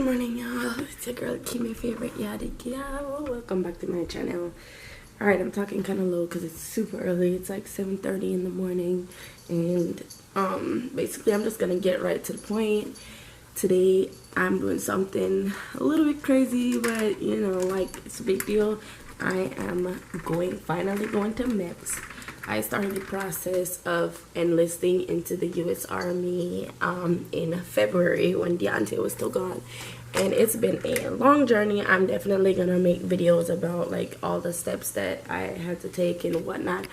morning, y'all. It's your girl Kimi favorite yada. Welcome back to my channel. Alright, I'm talking kind of low because it's super early. It's like 7:30 in the morning, and basically I'm just gonna get right to the point. Today I'm doing something a little bit crazy, but you know, like, it's a big deal. I am finally going to MEPS. I started the process of enlisting into the U.S. Army in February when Deontay was still gone, and it's been a long journey. I'm definitely gonna make videos about like all the steps that I had to take and whatnot,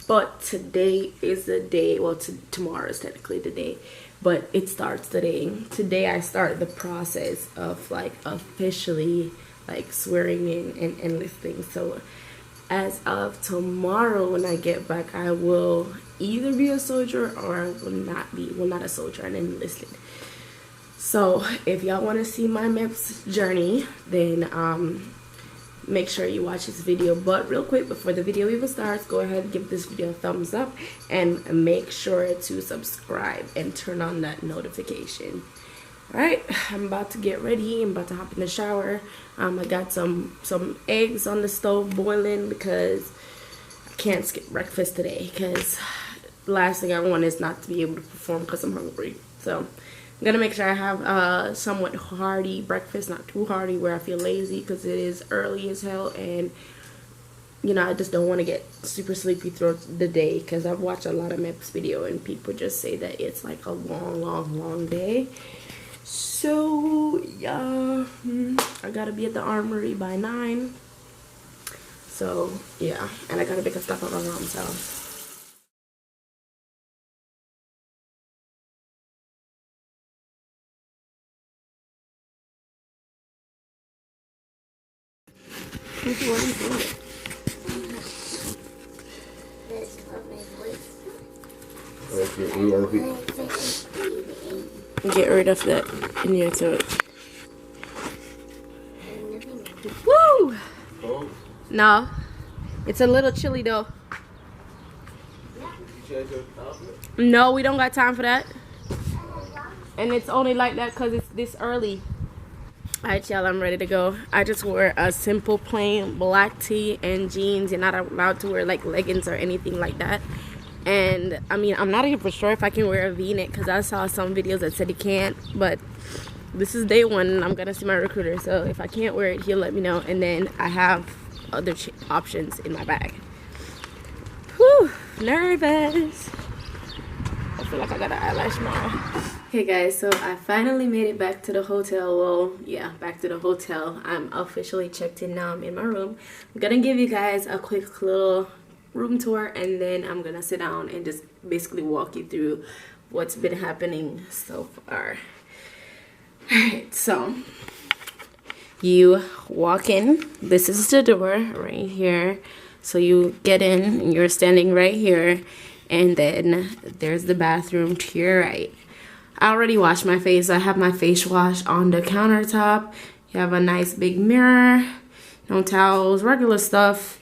but today is the day. Well, tomorrow is technically the day, but it starts today. Today I start the process of like officially like swearing in and enlisting. So as of tomorrow when I get back, I will either be a soldier or will not a soldier and enlisted. So if y'all want to see my MEPS journey, then make sure you watch this video. But real quick, before the video even starts, go ahead and give this video a thumbs up and make sure to subscribe and turn on that notification. Alright, I'm about to get ready. I'm about to hop in the shower. I got some eggs on the stove boiling because I can't skip breakfast today, because the last thing I want is not to be able to perform because I'm hungry. So I'm gonna make sure I have a somewhat hearty breakfast, not too hearty where I feel lazy, because it is early as hell, and you know, I just don't want to get super sleepy throughout the day, because I've watched a lot of MEPS video and people just say that it's like a long day. So yeah, I gotta be at the armory by 9. So yeah, and I gotta pick up stuff at my mom's house. Get rid of that in your throat. Woo! No, it's a little chilly though. No, we don't got time for that. And it's only like that because it's this early. Alright, y'all, I'm ready to go. I just wore a simple plain black tee and jeans. You're not allowed to wear like leggings or anything like that. And I mean, I'm not even for sure if I can wear a v-neck, because I saw some videos that said you can't, but this is day one and I'm gonna see my recruiter, so if I can't wear it, he'll let me know, and then I have other options in my bag. Whew, nervous. I feel like I got an eyelash tomorrow. Hey guys, so I finally made it back to the hotel. Well, yeah, back to the hotel. I'm officially checked in now. I'm in my room. I'm gonna give you guys a quick little room tour, and then I'm gonna sit down and just basically walk you through what's been happening so far. Alright, so you walk in. This is the door right here. So you get in and you're standing right here, and then there's the bathroom to your right. I already washed my face. I have my face wash on the countertop. You have a nice big mirror, no towels, regular stuff.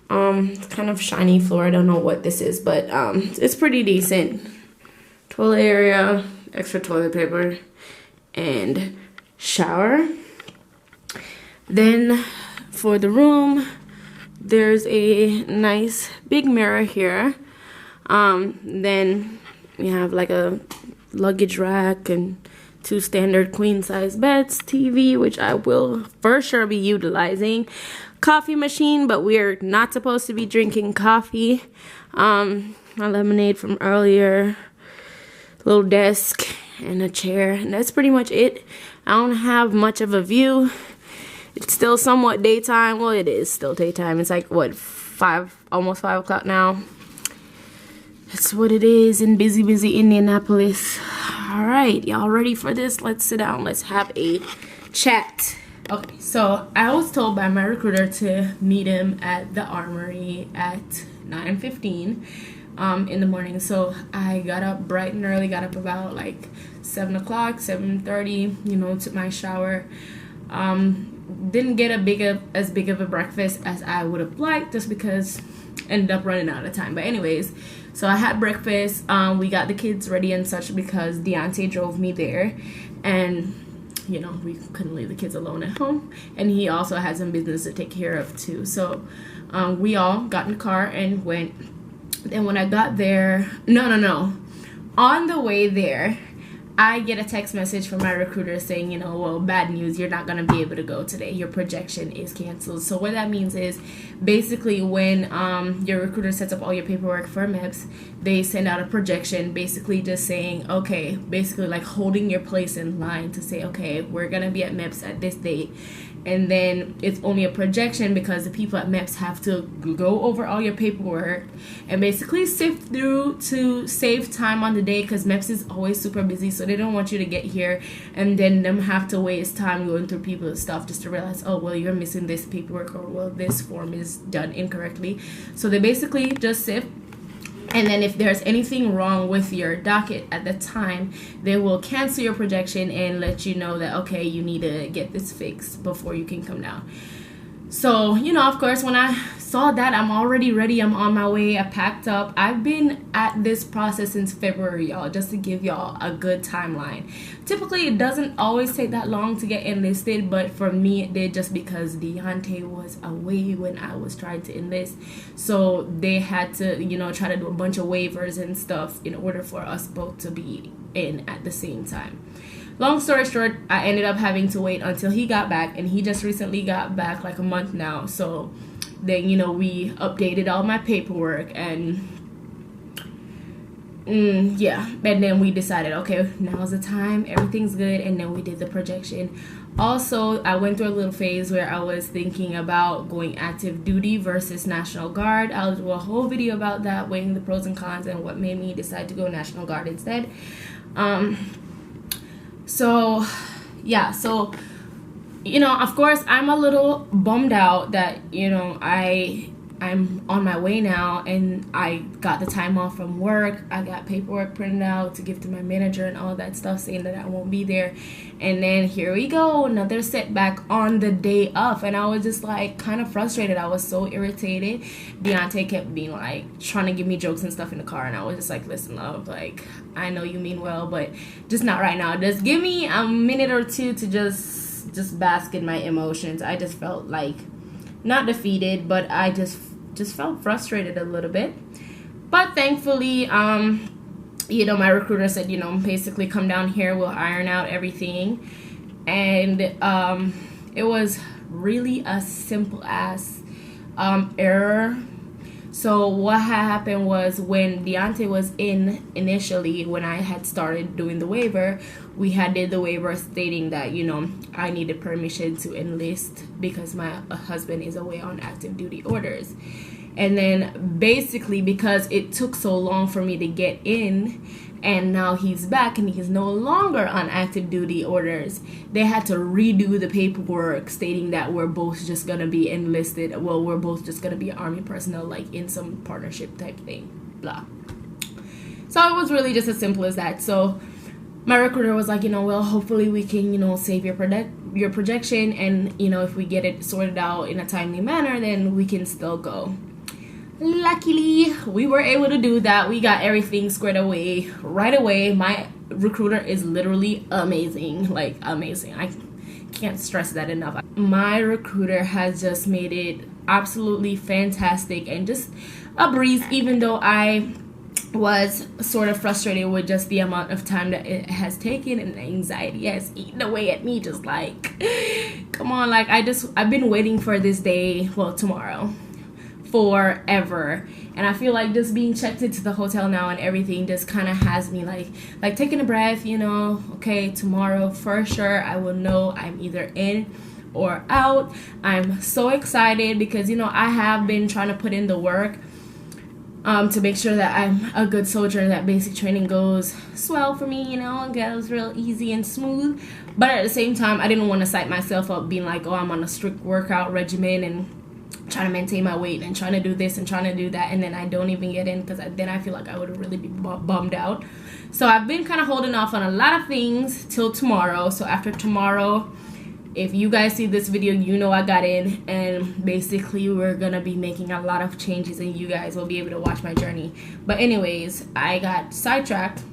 Kind of shiny floor. I don't know what this is, but it's pretty decent. Toilet area, extra toilet paper, and shower. Then for the room, there's a nice big mirror here. Then we have like a luggage rack and 2 standard queen size beds, TV, which I will for sure be utilizing, coffee machine, but we're not supposed to be drinking coffee, my lemonade from earlier, little desk and a chair, and that's pretty much it. I don't have much of a view. It's still somewhat daytime. Well, it is still daytime. It's like what, almost 5 o'clock now. That's what it is in busy Indianapolis. All right, y'all ready for this? Let's sit down. Let's have a chat. Okay, so I was told by my recruiter to meet him at the armory at 9:15 in the morning. So I got up bright and early, got up about like 7 o'clock, 7:30, you know, took my shower. Didn't get as big of a breakfast as I would have liked, just because ended up running out of time. But anyways, so I had breakfast. We got the kids ready and such because Deontay drove me there, and you know, we couldn't leave the kids alone at home, and he also had some business to take care of too. So we all got in the car and went. And when I got there, on the way there, I get a text message from my recruiter saying, you know, well, bad news, you're not going to be able to go today. Your projection is canceled. So what that means is basically when your recruiter sets up all your paperwork for MEPS, they send out a projection basically just saying, okay, basically like holding your place in line to say, okay, we're going to be at MEPS at this date. And then it's only a projection because the people at MEPS have to go over all your paperwork and basically sift through to save time on the day, because MEPS is always super busy. So they don't want you to get here and then them have to waste time going through people's stuff just to realize, oh, well, you're missing this paperwork, or well, this form is done incorrectly. So they basically just sift. And then if there's anything wrong with your docket at the time, they will cancel your projection and let you know that, okay, you need to get this fixed before you can come down. So, you know, of course, when I saw that, I'm already ready. I'm on my way. I packed up. I've been at this process since February, y'all, just to give y'all a good timeline. Typically, it doesn't always take that long to get enlisted, but for me, it did, just because Deontay was away when I was trying to enlist. So they had to, you know, try to do a bunch of waivers and stuff in order for us both to be in at the same time. Long story short, I ended up having to wait until he got back, and he just recently got back like a month now. So then, you know, we updated all my paperwork and yeah, and then we decided, okay, now's the time, everything's good, and then we did the projection. Also, I went through a little phase where I was thinking about going active duty versus National Guard. I'll do a whole video about that, weighing the pros and cons and what made me decide to go National Guard instead. So yeah, so, you know, of course, I'm a little bummed out that, you know, I'm on my way now, and I got the time off from work. I got paperwork printed out to give to my manager and all that stuff, saying that I won't be there. And then here we go, another setback on the day of, and I was just like kind of frustrated. I was so irritated. Deontay kept being like trying to give me jokes and stuff in the car, and I was just like, listen, love, like, I know you mean well, but just not right now. Just give me a minute or two to just bask in my emotions. I just felt like not defeated, but I just felt frustrated a little bit. But thankfully, you know, my recruiter said, you know, basically come down here, we'll iron out everything. And it was really a simple ass error. So what happened was, when Deontay was in initially, when I had started doing the waiver, we had did the waiver stating that, you know, I needed permission to enlist because my husband is away on active duty orders. And then basically, because it took so long for me to get in, and now he's back and he's no longer on active duty orders, they had to redo the paperwork stating that we're both just gonna be enlisted. Well, we're both just gonna be Army personnel, like in some partnership type thing, blah. So it was really just as simple as that. So my recruiter was like, you know, well, hopefully we can, you know, save your projection, and, you know, if we get it sorted out in a timely manner, then we can still go. Luckily, we were able to do that. We got everything squared away right away. My recruiter is literally amazing, like amazing. I can't stress that enough. My recruiter has just made it absolutely fantastic and just a breeze, even though I was sort of frustrated with just the amount of time that it has taken, and the anxiety has eaten away at me. Just like, come on, like I've been waiting for this day, well, tomorrow, forever. And I feel like just being checked into the hotel now and everything just kind of has me like taking a breath, you know. Okay, tomorrow for sure I will know I'm either in or out. I'm so excited because, you know, I have been trying to put in the work to make sure that I'm a good soldier and that basic training goes swell for me, you know, and goes real easy and smooth. But at the same time, I didn't want to psych myself up being like, oh, I'm on a strict workout regimen and trying to maintain my weight and trying to do this and trying to do that, and then I don't even get in, because then I feel like I would really be bummed out. So I've been kind of holding off on a lot of things till tomorrow. So after tomorrow, if you guys see this video, you know I got in, and basically we're gonna be making a lot of changes and you guys will be able to watch my journey. But anyways, I got sidetracked.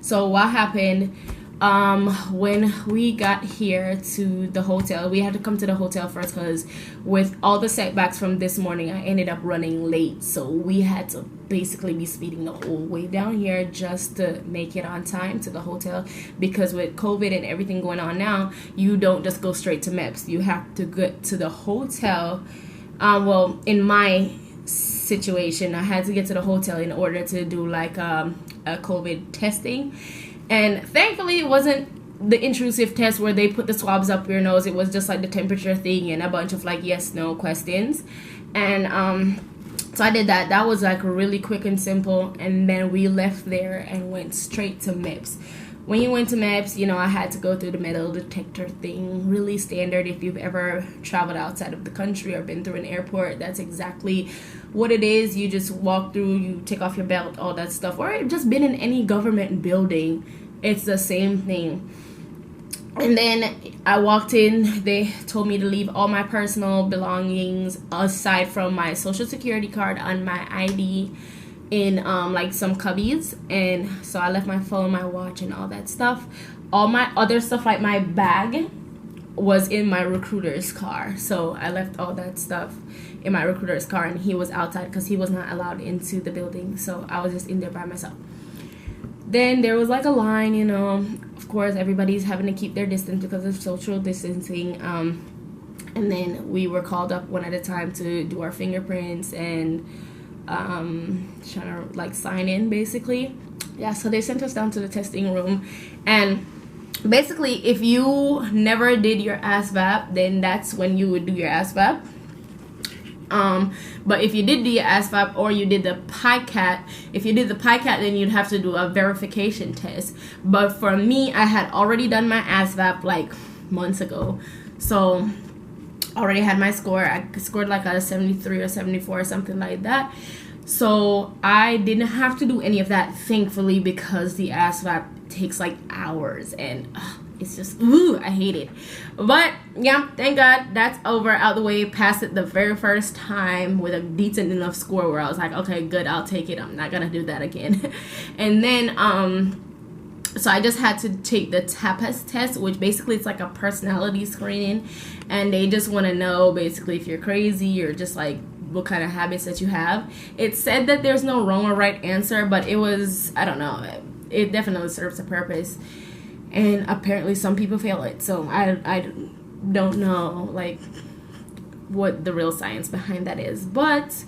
So what happened, When we got here to the hotel, we had to come to the hotel first because with all the setbacks from this morning, I ended up running late. So we had to basically be speeding the whole way down here just to make it on time to the hotel, because with COVID and everything going on now, you don't just go straight to MEPS. You have to get to the hotel. Well, in my situation, I had to get to the hotel in order to do like a COVID testing. And thankfully, it wasn't the intrusive test where they put the swabs up your nose. It was just like the temperature thing and a bunch of like yes, no questions. And so I did that. That was like really quick and simple. And then we left there and went straight to MEPS. When you went to MEPS, you know, I had to go through the metal detector thing. Really standard. If you've ever traveled outside of the country or been through an airport, that's exactly what it is. You just walk through, you take off your belt, all that stuff. Or just been in any government building, it's the same thing. And then I walked in, they told me to leave all my personal belongings aside from my social security card and my ID in like some cubbies. And so I left my phone, my watch, and all that stuff. All my other stuff, like my bag, was in my recruiter's car. So I left all that stuff in my recruiter's car, and he was outside because he was not allowed into the building. So I was just in there by myself. Then there was like a line, you know, of course everybody's having to keep their distance because of social distancing. And then we were called up one at a time to do our fingerprints and trying to like sign in basically. Yeah, so they sent us down to the testing room, and basically if you never did your ASVAB, then that's when you would do your ASVAB. But if you did the ASVAB or you did the PICAT, if you did the PICAT, then you'd have to do a verification test. But for me, I had already done my ASVAB like months ago. So already had my score. I scored like a 73 or 74 or something like that. So I didn't have to do any of that, thankfully, because the ASVAB takes like hours and it's just, I hate it. But yeah, thank God that's over, out the way, passed it the very first time with a decent enough score where I was like, okay, good, I'll take it. I'm not gonna do that again. And then so I just had to take the Tapas Test, which basically it's like a personality screening, and they just want to know basically if you're crazy or just like what kind of habits that you have. It said that there's no wrong or right answer, but it was, I don't know, it definitely serves a purpose. And apparently some people fail it, so I don't know like what the real science behind that is. But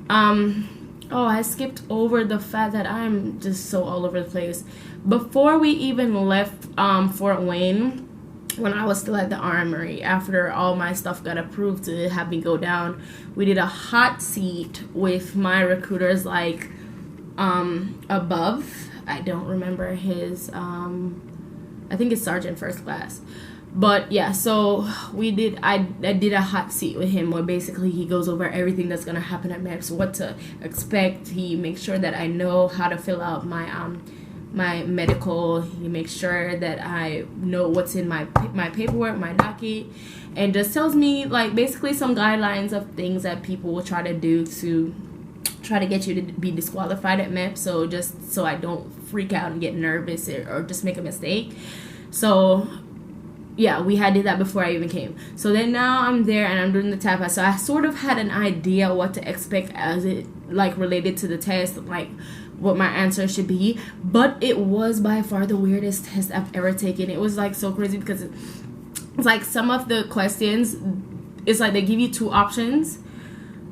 I skipped over the fact that I'm just so all over the place. Before we even left Fort Wayne, when I was still at the armory, after all my stuff got approved to have me go down, we did a hot seat with my recruiters like above. I don't remember his I think it's Sergeant First Class. But yeah, so we did, I did a hot seat with him where basically he goes over everything that's going to happen at MEPS, what to expect. He makes sure that I know how to fill out my my medical. He makes sure that I know what's in my paperwork, my docket, and just tells me like basically some guidelines of things that people will try to do to try to get you to be disqualified at MEPS. So just so I don't freak out and get nervous or just make a mistake. So yeah, we had did that before I even came. So then now I'm there and I'm doing the Tapas. So I sort of had an idea what to expect as it like related to the test, like what my answer should be. But it was by far the weirdest test I've ever taken. It was like so crazy because it's like some of the questions, it's like they give you two options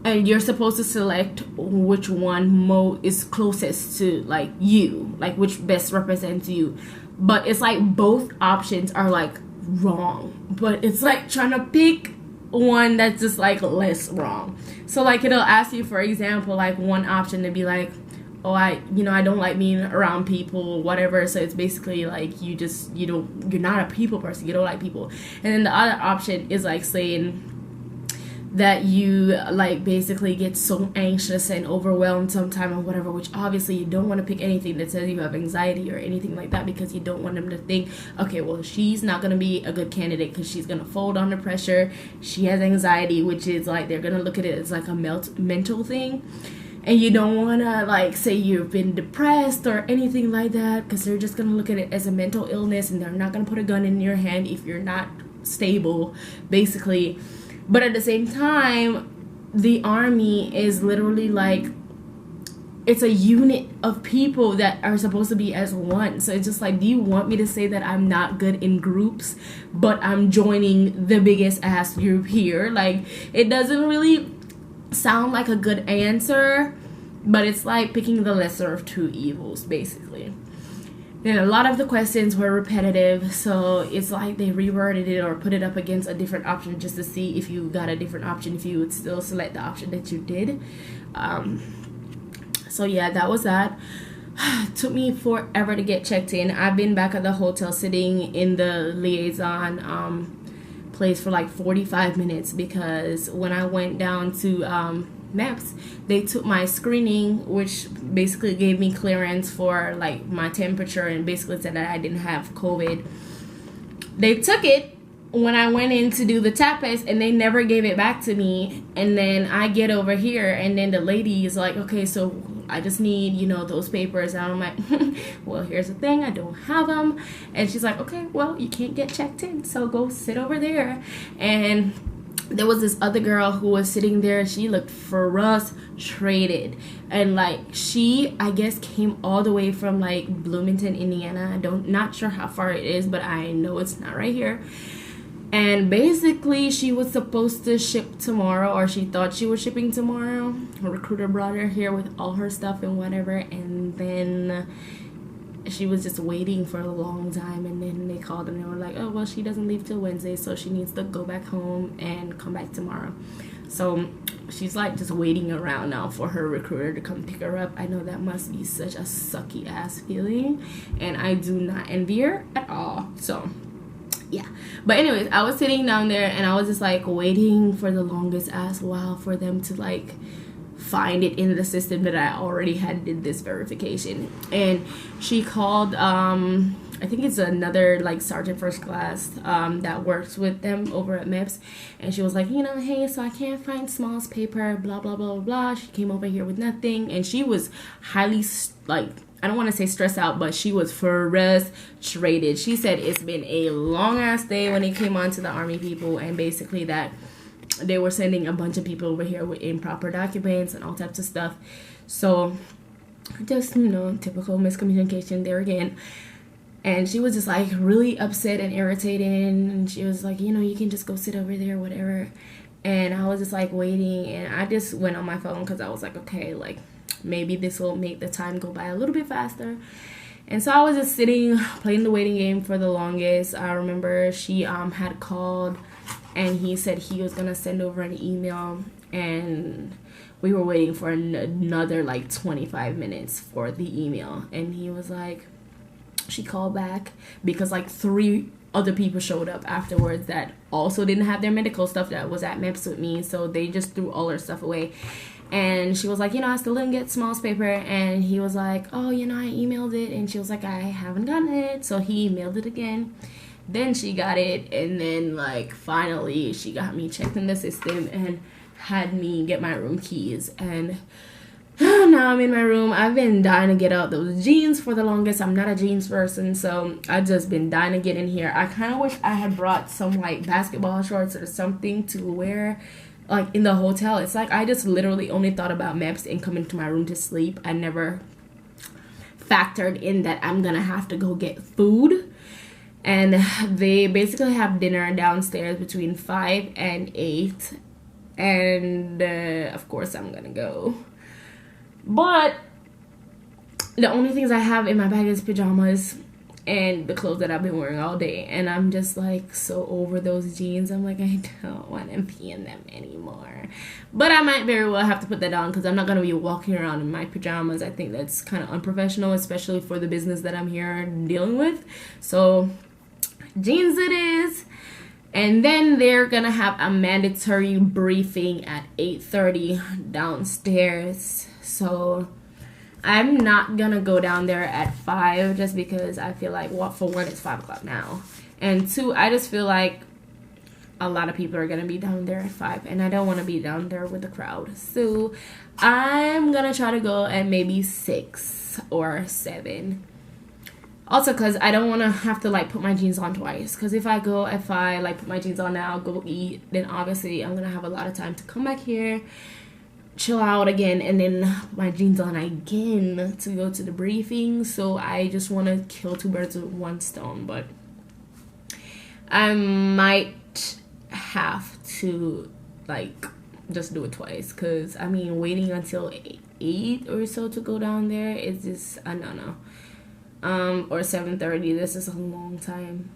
and you're supposed to select which one is closest to like you, like which best represents you. But it's like both options are like wrong, but it's like trying to pick one that's just like less wrong. So like it'll ask you, for example, like one option to be like, oh, I don't like being around people, whatever. So it's basically like you're not a people person, you don't like people. And then the other option is like saying that you like basically get so anxious and overwhelmed sometime or whatever, which obviously you don't want to pick anything that says you have anxiety or anything like that, because you don't want them to think, okay, well, she's not going to be a good candidate because she's going to fold under pressure. She has anxiety, which is like they're going to look at it as like a mental thing. and you don't want to like say you've been depressed or anything like that, because they're just going to look at it as a mental illness and they're not going to put a gun in your hand if you're not stable, basically. But at the same time, the army is literally like, it's a unit of people that are supposed to be as one. So it's just like, do you want me to say that I'm not good in groups, but I'm joining the biggest ass group here? Like, it doesn't really sound like a good answer, but it's like picking the lesser of two evils, basically. And a lot of the questions were repetitive, so it's like they reworded it or put it up against a different option just to see if you got a different option, if you would still select the option that you did. So yeah, that was that. Took me forever to get checked in. I've been back at the hotel sitting in the liaison place for like 45 minutes, because when I went down to MEPS, they took my screening, which basically gave me clearance for like my temperature and basically said that I didn't have COVID. They took it when I went in to do the Tapas, and they never gave it back to me. And then I get over here, and then the lady is like, okay, so I just need, you know, those papers. And I'm like, well, here's the thing, I don't have them. And she's like, okay, well, you can't get checked in, so go sit over there. And there was this other girl who was sitting there. She looked frustrated, and like, she, I guess, came all the way from like Bloomington, Indiana. Not sure how far it is, but I know it's not right here. And basically, she was supposed to ship tomorrow, or she thought she was shipping tomorrow. Her recruiter brought her here with all her stuff and whatever, and then she was just waiting for a long time. And then they called and they were like, oh, well, she doesn't leave till Wednesday, so she needs to go back home and come back tomorrow. So she's like just waiting around now for her recruiter to come pick her up. I know that must be such a sucky ass feeling, and I do not envy her at all. So yeah, but anyways, I was sitting down there and I was just like waiting for the longest ass while for them to like find it in the system that I already had did this verification. And she called I think it's another like sergeant first class that works with them over at MEPS, and she was like, you know, hey, so I can't find Small's paper, blah blah blah blah. She came over here with nothing, and she was highly like, I don't want to say stressed out, but she was frustrated. She said it's been a long ass day when it came on to the army people, and basically that they were sending a bunch of people over here with improper documents and all types of stuff. So just, you know, typical miscommunication there again. And she was just like really upset and irritated, and she was like, you know, you can just go sit over there, whatever. And I was just like waiting, and I just went on my phone because I was like, okay, like maybe this will make the time go by a little bit faster. And so I was just sitting playing the waiting game for the longest. I remember she had called, and he said he was gonna send over an email, and we were waiting for another like 25 minutes for the email. And he was like, she called back because like 3 other people showed up afterwards that also didn't have their medical stuff that was at MEPS with me, so they just threw all their stuff away. And she was like, you know, I still didn't get Small's paper. And he was like, oh, you know, I emailed it. And she was like, I haven't gotten it. So he emailed it again. Then she got it, and then like finally she got me checked in the system and had me get my room keys. And now I'm in my room. I've been dying to get out those jeans for the longest. I'm not a jeans person, so I've just been dying to get in here. I kind of wish I had brought some like basketball shorts or something to wear like in the hotel. It's like I just literally only thought about MEPS and coming to my room to sleep. I never factored in that I'm gonna have to go get food. And they basically have dinner downstairs between 5 and 8. And of course I'm gonna go. But the only things I have in my bag is pajamas and the clothes that I've been wearing all day. And I'm just like so over those jeans. I'm like, I don't want to be in them anymore. But I might very well have to put that on because I'm not going to be walking around in my pajamas. I think that's kind of unprofessional, especially for the business that I'm here dealing with. So jeans it is. And then they're going to have a mandatory briefing at 8:30 downstairs. So I'm not going to go down there at 5 just because I feel like, well, for one, it's 5 o'clock now. And 2, I just feel like a lot of people are gonna be down there at 5, and I don't want to be down there with the crowd. So I'm gonna try to go at maybe 6 or 7. Also, because I don't want to have to like put my jeans on twice. Because if I go at 5, like put my jeans on now, go eat, then obviously I'm gonna have a lot of time to come back here, chill out again, and then put my jeans on again to go to the briefing. So I just want to kill 2 birds with 1 stone. But I might have to like just do it twice, because I mean waiting until 8 or so to go down there is just a no. Or 7:30. This is a long time.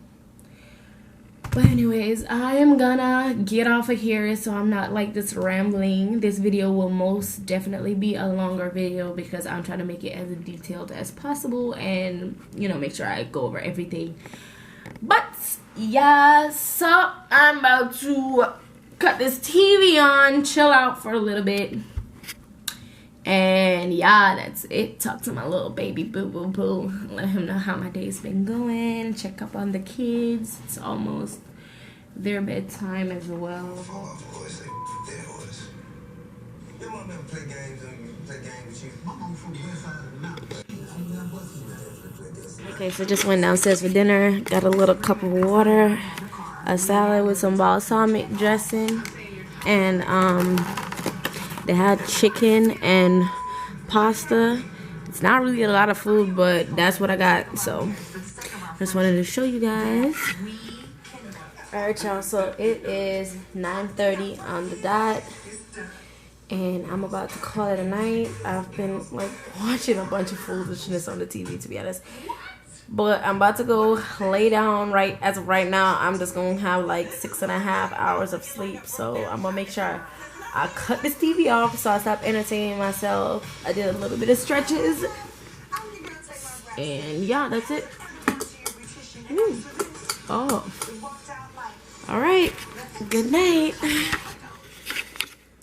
But anyways, I am gonna get off of here so I'm not like just rambling. This video will most definitely be a longer video because I'm trying to make it as detailed as possible and, you know, make sure I go over everything. But yeah, so I'm about to cut this TV on, chill out for a little bit. And yeah, that's it. Talk to my little baby boo. Let him know how my day's been going. Check up on the kids. It's almost their bedtime as well. Okay, so just went downstairs for dinner. Got a little cup of water, a salad with some balsamic dressing, and they had chicken and pasta. It's not really a lot of food, but that's what I got. So just wanted to show you guys. Alright, y'all. So it is 9:30 on the dot, and I'm about to call it a night. I've been like watching a bunch of foolishness on the TV, to be honest. But I'm about to go lay down. Right as of right now, I'm just gonna have like 6.5 hours of sleep. So I'm gonna make sure I cut this TV off so I stop entertaining myself. I did a little bit of stretches. And yeah, that's it. Ooh. Oh. Alright. Good night.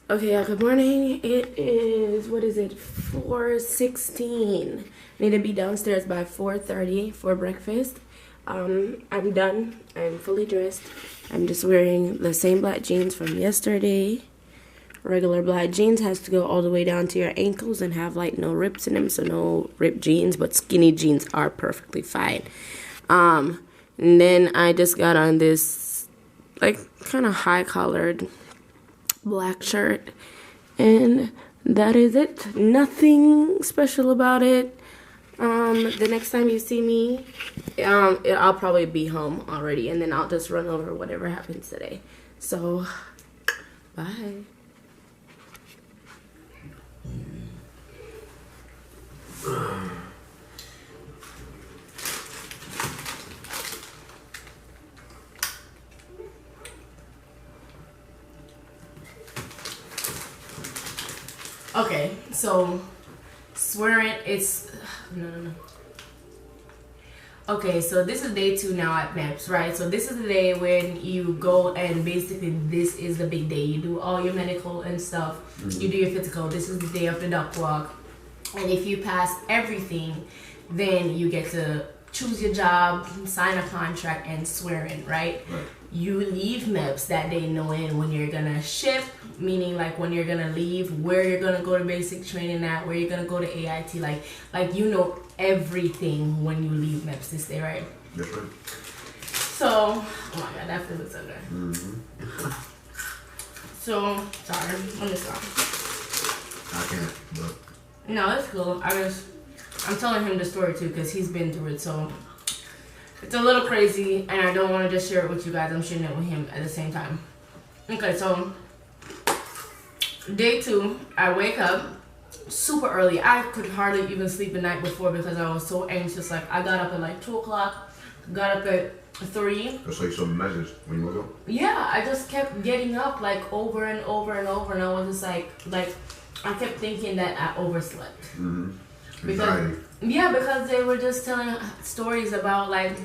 Okay, yeah, good morning. It is, what is it? 4:16. Need to be downstairs by 4:30 for breakfast. I'm done. I'm fully dressed. I'm just wearing the same black jeans from yesterday. Regular black jeans has to go all the way down to your ankles and have like no rips in them, so no ripped jeans, but skinny jeans are perfectly fine. And then I just got on this like kind of high collared black shirt, and that is it. Nothing special about it. The next time you see me, I'll probably be home already, and then I'll just run over whatever happens today. So bye. Okay, so swearing, it's no. Okay, so this is day 2 now at MEPS, right? So this is the day when you go, and basically this is the big day. You do all your medical and stuff. Mm-hmm. You do your physical. This is the day of the duck walk. And if you pass everything, then you get to choose your job, sign a contract, and swear in, right? You leave MEPS that day knowing when you're gonna ship, meaning like when you're gonna leave, where you're gonna go to basic training at, where you're gonna go to AIT, like you know everything when you leave MEPS this day, right? That's right. So, oh my god, that feels so good. Mm-hmm. So, sorry, let me stop. I can't, but no, it's cool. I'm telling him the story too because he's been through it, so it's a little crazy, and I don't want to just share it with you guys. I'm sharing it with him at the same time. Okay, so day 2, I wake up super early. I could hardly even sleep the night before because I was so anxious. Like, I got up at like 2 o'clock, got up at 3. that's like some measures when you woke up. Yeah, I just kept getting up like over and over and over, and I was just like I kept thinking that I overslept. Mm-hmm. Because they were just telling stories about like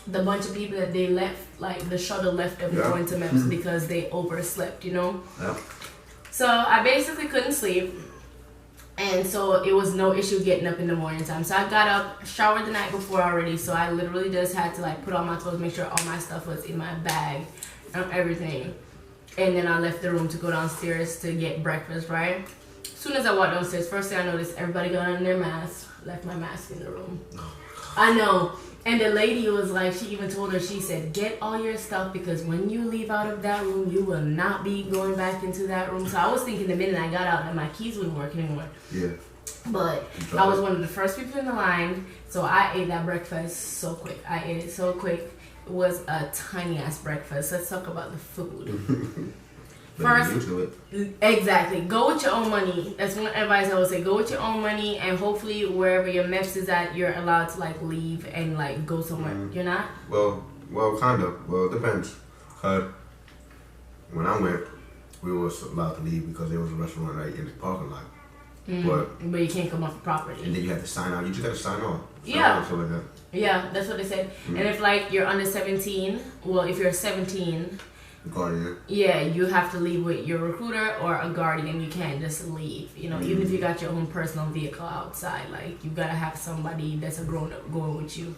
the bunch of people that they left, like the shuttle left them going to MEPS because they overslept, you know? Yeah. So I basically couldn't sleep, And so it was no issue getting up in the morning time. So I got up, showered the night before already. So I literally just had to like put on my clothes, make sure all my stuff was in my bag and everything. And then I left the room to go downstairs to get breakfast, right? As soon as I walked downstairs, first thing I noticed, everybody got on their mask. Left my mask in the room. I know. And the lady was like, she even told her, she said, get all your stuff because when you leave out of that room, you will not be going back into that room. So I was thinking the minute I got out that my keys wouldn't work anymore. Yeah. But I was one of the first people in the line, so I ate that breakfast so quick. I ate it so quick. It was a tiny ass breakfast. Let's talk about the food. First, exactly. Go with your own money. That's one advice I would say. Go with your own money, and hopefully wherever your MEPS is at, you're allowed to like leave and like go somewhere. You're not? Well, kind of. Well, it depends. Cause when I went, we was allowed to leave because there was a restaurant right in the parking lot. But you can't come off the property. And then you had to sign out. You just got to sign off. Yeah. Like that. Yeah, that's what they said. And if like you're under 17, well, if you're 17. Guardian. Yeah, you have to leave with your recruiter or a guardian. You can't just leave. You know, even if you got your own personal vehicle outside, like you gotta have somebody that's a grown up going with you.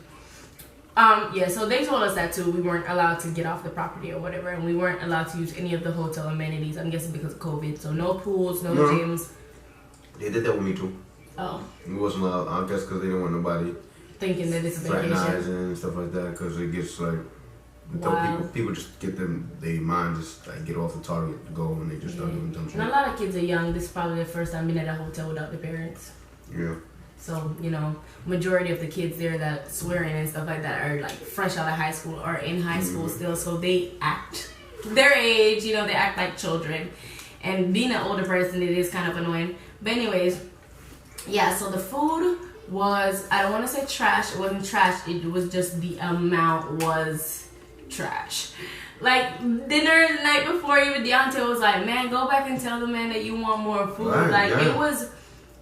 Yeah, so they told us that too. We weren't allowed to get off the property or whatever, and we weren't allowed to use any of the hotel amenities. I'm guessing because of COVID. So no pools, no gyms. They did that with me too. Oh. We wasn't allowed. I guess because they didn't want nobody thinking that it's a vacation. Fraternizing and stuff like that, because it gets like. People just get their mind just like get off the target to go and they just start doing dumb shit. And a lot of kids are young. This is probably their first time being at a hotel without their parents. Yeah. So, you know, majority of the kids there that swearing and stuff like that are like fresh out of high school or in high school still. So they act their age, you know, they act like children. And being an older person, it is kind of annoying. But anyways, yeah, so the food was, I don't want to say trash. It wasn't trash. It was just the amount was trash. Like dinner the night before, even Deontay was like, man, go back and tell the man that you want more food. Right, it was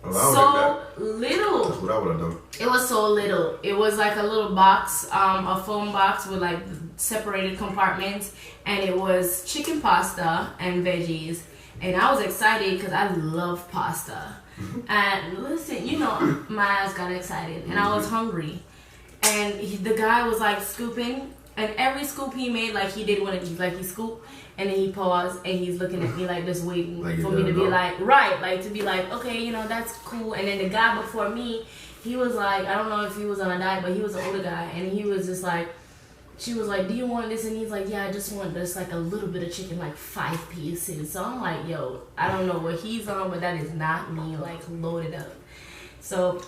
so little. That's what I would have done. It was so little. It was like a little box, a foam box with like separated compartments, and it was chicken pasta and veggies. And I was excited because I love pasta. And listen, you know, my ass got excited, and I was hungry. And the guy was like scooping. And every scoop he made, like he did one of these, like he scooped and then he paused and he's looking at me like just waiting for me to be like, to be like, okay, you know, that's cool. And then the guy before me, he was like, I don't know if he was on a diet, but he was an older guy, and he was just like, she was like, do you want this? And he's like, yeah, I just want this, like a little bit of chicken, like 5 pieces. So I'm like, yo, I don't know what he's on, but that is not me, like loaded up. So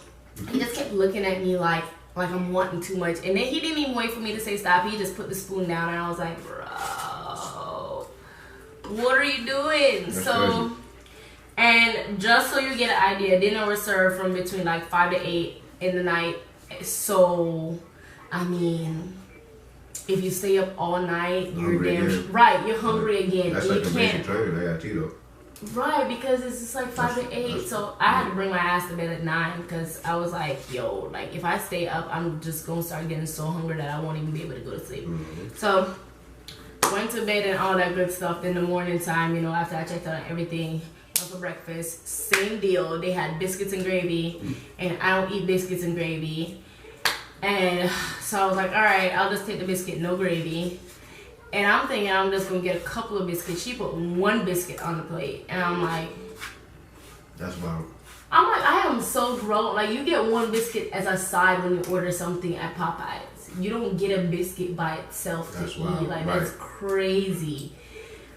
he just kept looking at me like I'm wanting too much. And then he didn't even wait for me to say stop. He just put the spoon down, and I was like, bro, what are you doing? That's so crazy. And just so you get an idea, dinner was served from between like 5 to 8 in the night. So I mean, if you stay up all night, you're you're hungry again. That's and like you a basic training. I got though. Right, because it's just like 5 to 8. So I had to bring my ass to bed at 9 because I was like, yo, like if I stay up, I'm just gonna start getting so hungry that I won't even be able to go to sleep. So went to bed and all that good stuff. Then the morning time, you know, after I checked out and everything, went for breakfast. Same deal. They had biscuits and gravy, and I don't eat biscuits and gravy. And so I was like, all right, I'll just take the biscuit, no gravy. And I'm thinking I'm just going to get a couple of biscuits. She put 1 biscuit on the plate. And I'm like... That's wild. I'm like, I am so grown. Like, you get 1 biscuit as a side when you order something at Popeyes. You don't get a biscuit by itself to eat. Like, that's crazy.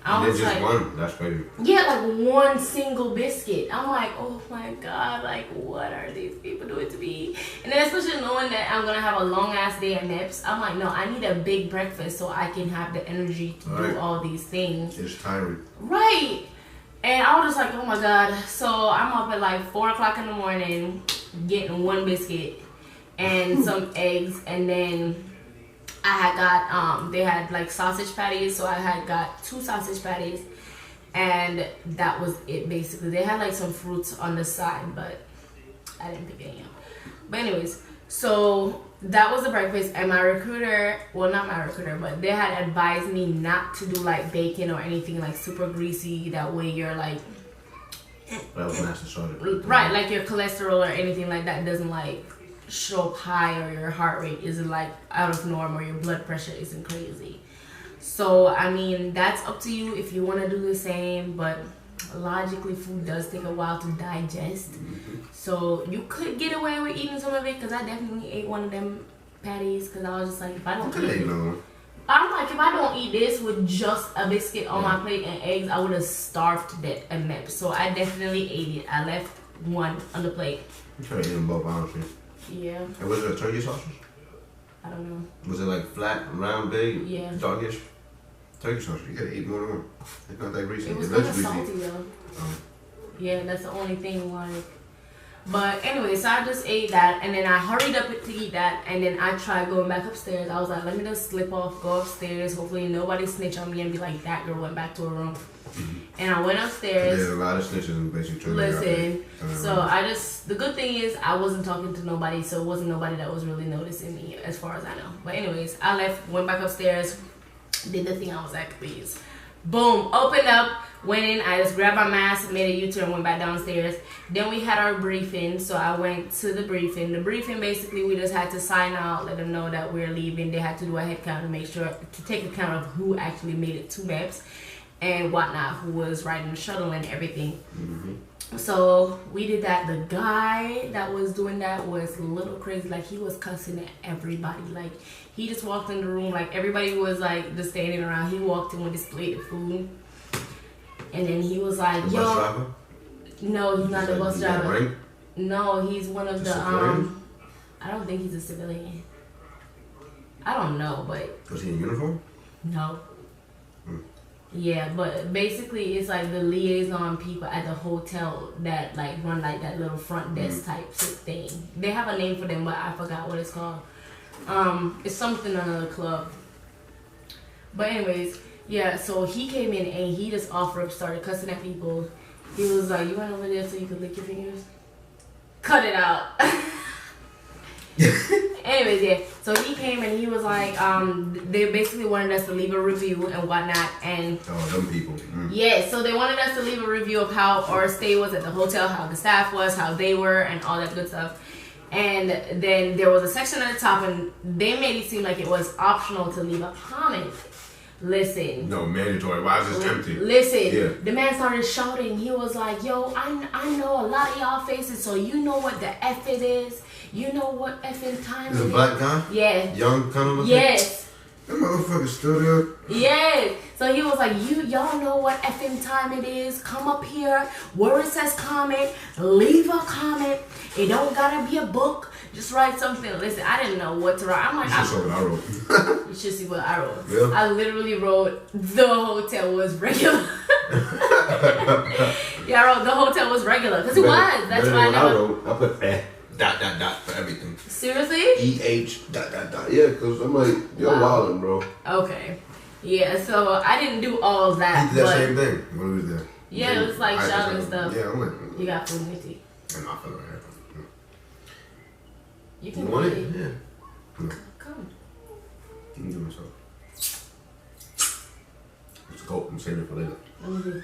I was just like, one. That's crazy. Yeah, like 1 single biscuit. I'm like, oh my God, like what are these people doing to me? And then especially knowing that I'm gonna have a long ass day at MEPS, I'm like, no, I need a big breakfast so I can have the energy to do all these things. It's tiring. Right. And I was just like, oh my God. So I'm up at like 4 o'clock in the morning getting 1 biscuit and some eggs, and then I had got, they had like sausage patties, so I had got 2 sausage patties, and that was it basically. They had like some fruits on the side, but I didn't pick any up. But anyways, so that was the breakfast, and my recruiter, well not my recruiter, but they had advised me not to do like bacon or anything like super greasy, that way you're like, That was master sergeant. Right, like your cholesterol or anything like that doesn't like show up high, or your heart rate isn't like out of norm, or your blood pressure isn't crazy. So I mean, that's up to you if you want to do the same, but logically food does take a while to digest. So you could get away with eating some of it, because I definitely ate one of them patties, because I was just like, if I don't eat it, I'm like, if I don't eat this with just a biscuit on my plate and eggs, I would have starved to death at MEPS. So I definitely ate it. I left one on the plate. You should have eaten both, honestly. Yeah. And was it a turkey sausage? I don't know. Was it like flat, round, big, yeah, darkish? Turkey sausage. You gotta eat more than one. It's not that greasy. It was kind of salty though. Yeah, that's the only thing. Like, but anyway, so I just ate that, and then I hurried up to eat that, and then I tried going back upstairs. I was like, let me just slip off, go upstairs. Hopefully nobody snitch on me and be like, that girl went back to her room. And I went upstairs. There's a lot of snitches in basic training. Listen, so the good thing is I wasn't talking to nobody, so it wasn't nobody that was really noticing me as far as I know. But anyways, I left, went back upstairs, did the thing I was like, please. Boom, opened up, went in, I just grabbed my mask, made a U-turn, went back downstairs. Then we had our briefing, so I went to the briefing. The briefing, basically, we just had to sign out, let them know that we're leaving. They had to do a head count to make sure, to take account of who actually made it to MEPS and whatnot, who was riding the shuttle and everything. So we did that. The guy that was doing that was a little crazy. Like, he was cussing at everybody. Like, he just walked in the room, like everybody was like just standing around. He walked in with his plate of food, and then he was like, "Yo, bus driver?" No, he's not the bus driver. Rank? No, he's one of the civilian? I don't think he's a civilian. I don't know, but was he in uniform? No. Yeah, but basically it's like the liaison people at the hotel that like run like that little front desk type thing. They have a name for them, but I forgot what it's called. It's something another club. But anyways, yeah, so he came in and he just off rip started cussing at people. He was like, "You went over there so you could lick your fingers? Cut it out." Anyways, yeah, so he came and he was like, they basically wanted us to leave a review and whatnot, and them people. Yeah, so they wanted us to leave a review of how our stay was at the hotel, how the staff was, how they were, and all that good stuff. And then there was a section at the top, and they made it seem like it was optional to leave a comment. Listen. No, mandatory. Why is this empty? Listen, the man started shouting. He was like, "Yo, I know a lot of y'all faces, so you know what the F it is. You know what effing time it is." Is a black guy? Yeah. Young kind of looking? Yes. That motherfucker still there? Yes. So he was like, y'all know what effing time it is. Come up here where it says comment. Leave a comment. It don't gotta be a book. Just write something. Listen, I didn't know what to write. I'm like, you should see what I wrote. You should see what I wrote. Yeah. I literally wrote, the hotel was regular. Yeah, I wrote, the hotel was regular. Because it was. That's why I wrote. I put dot for everything. Seriously? EH dot. Yeah, because I'm like, you're wildin', bro. Okay. Yeah, so I didn't do all of that. He did that same thing when we was there. Yeah, it was like shouting stuff. Yeah, I'm like, you got food with you. And my fellow hair. You can want it? Yeah. Come. You can do myself. Let's go. I'm saving it for later. Let me see.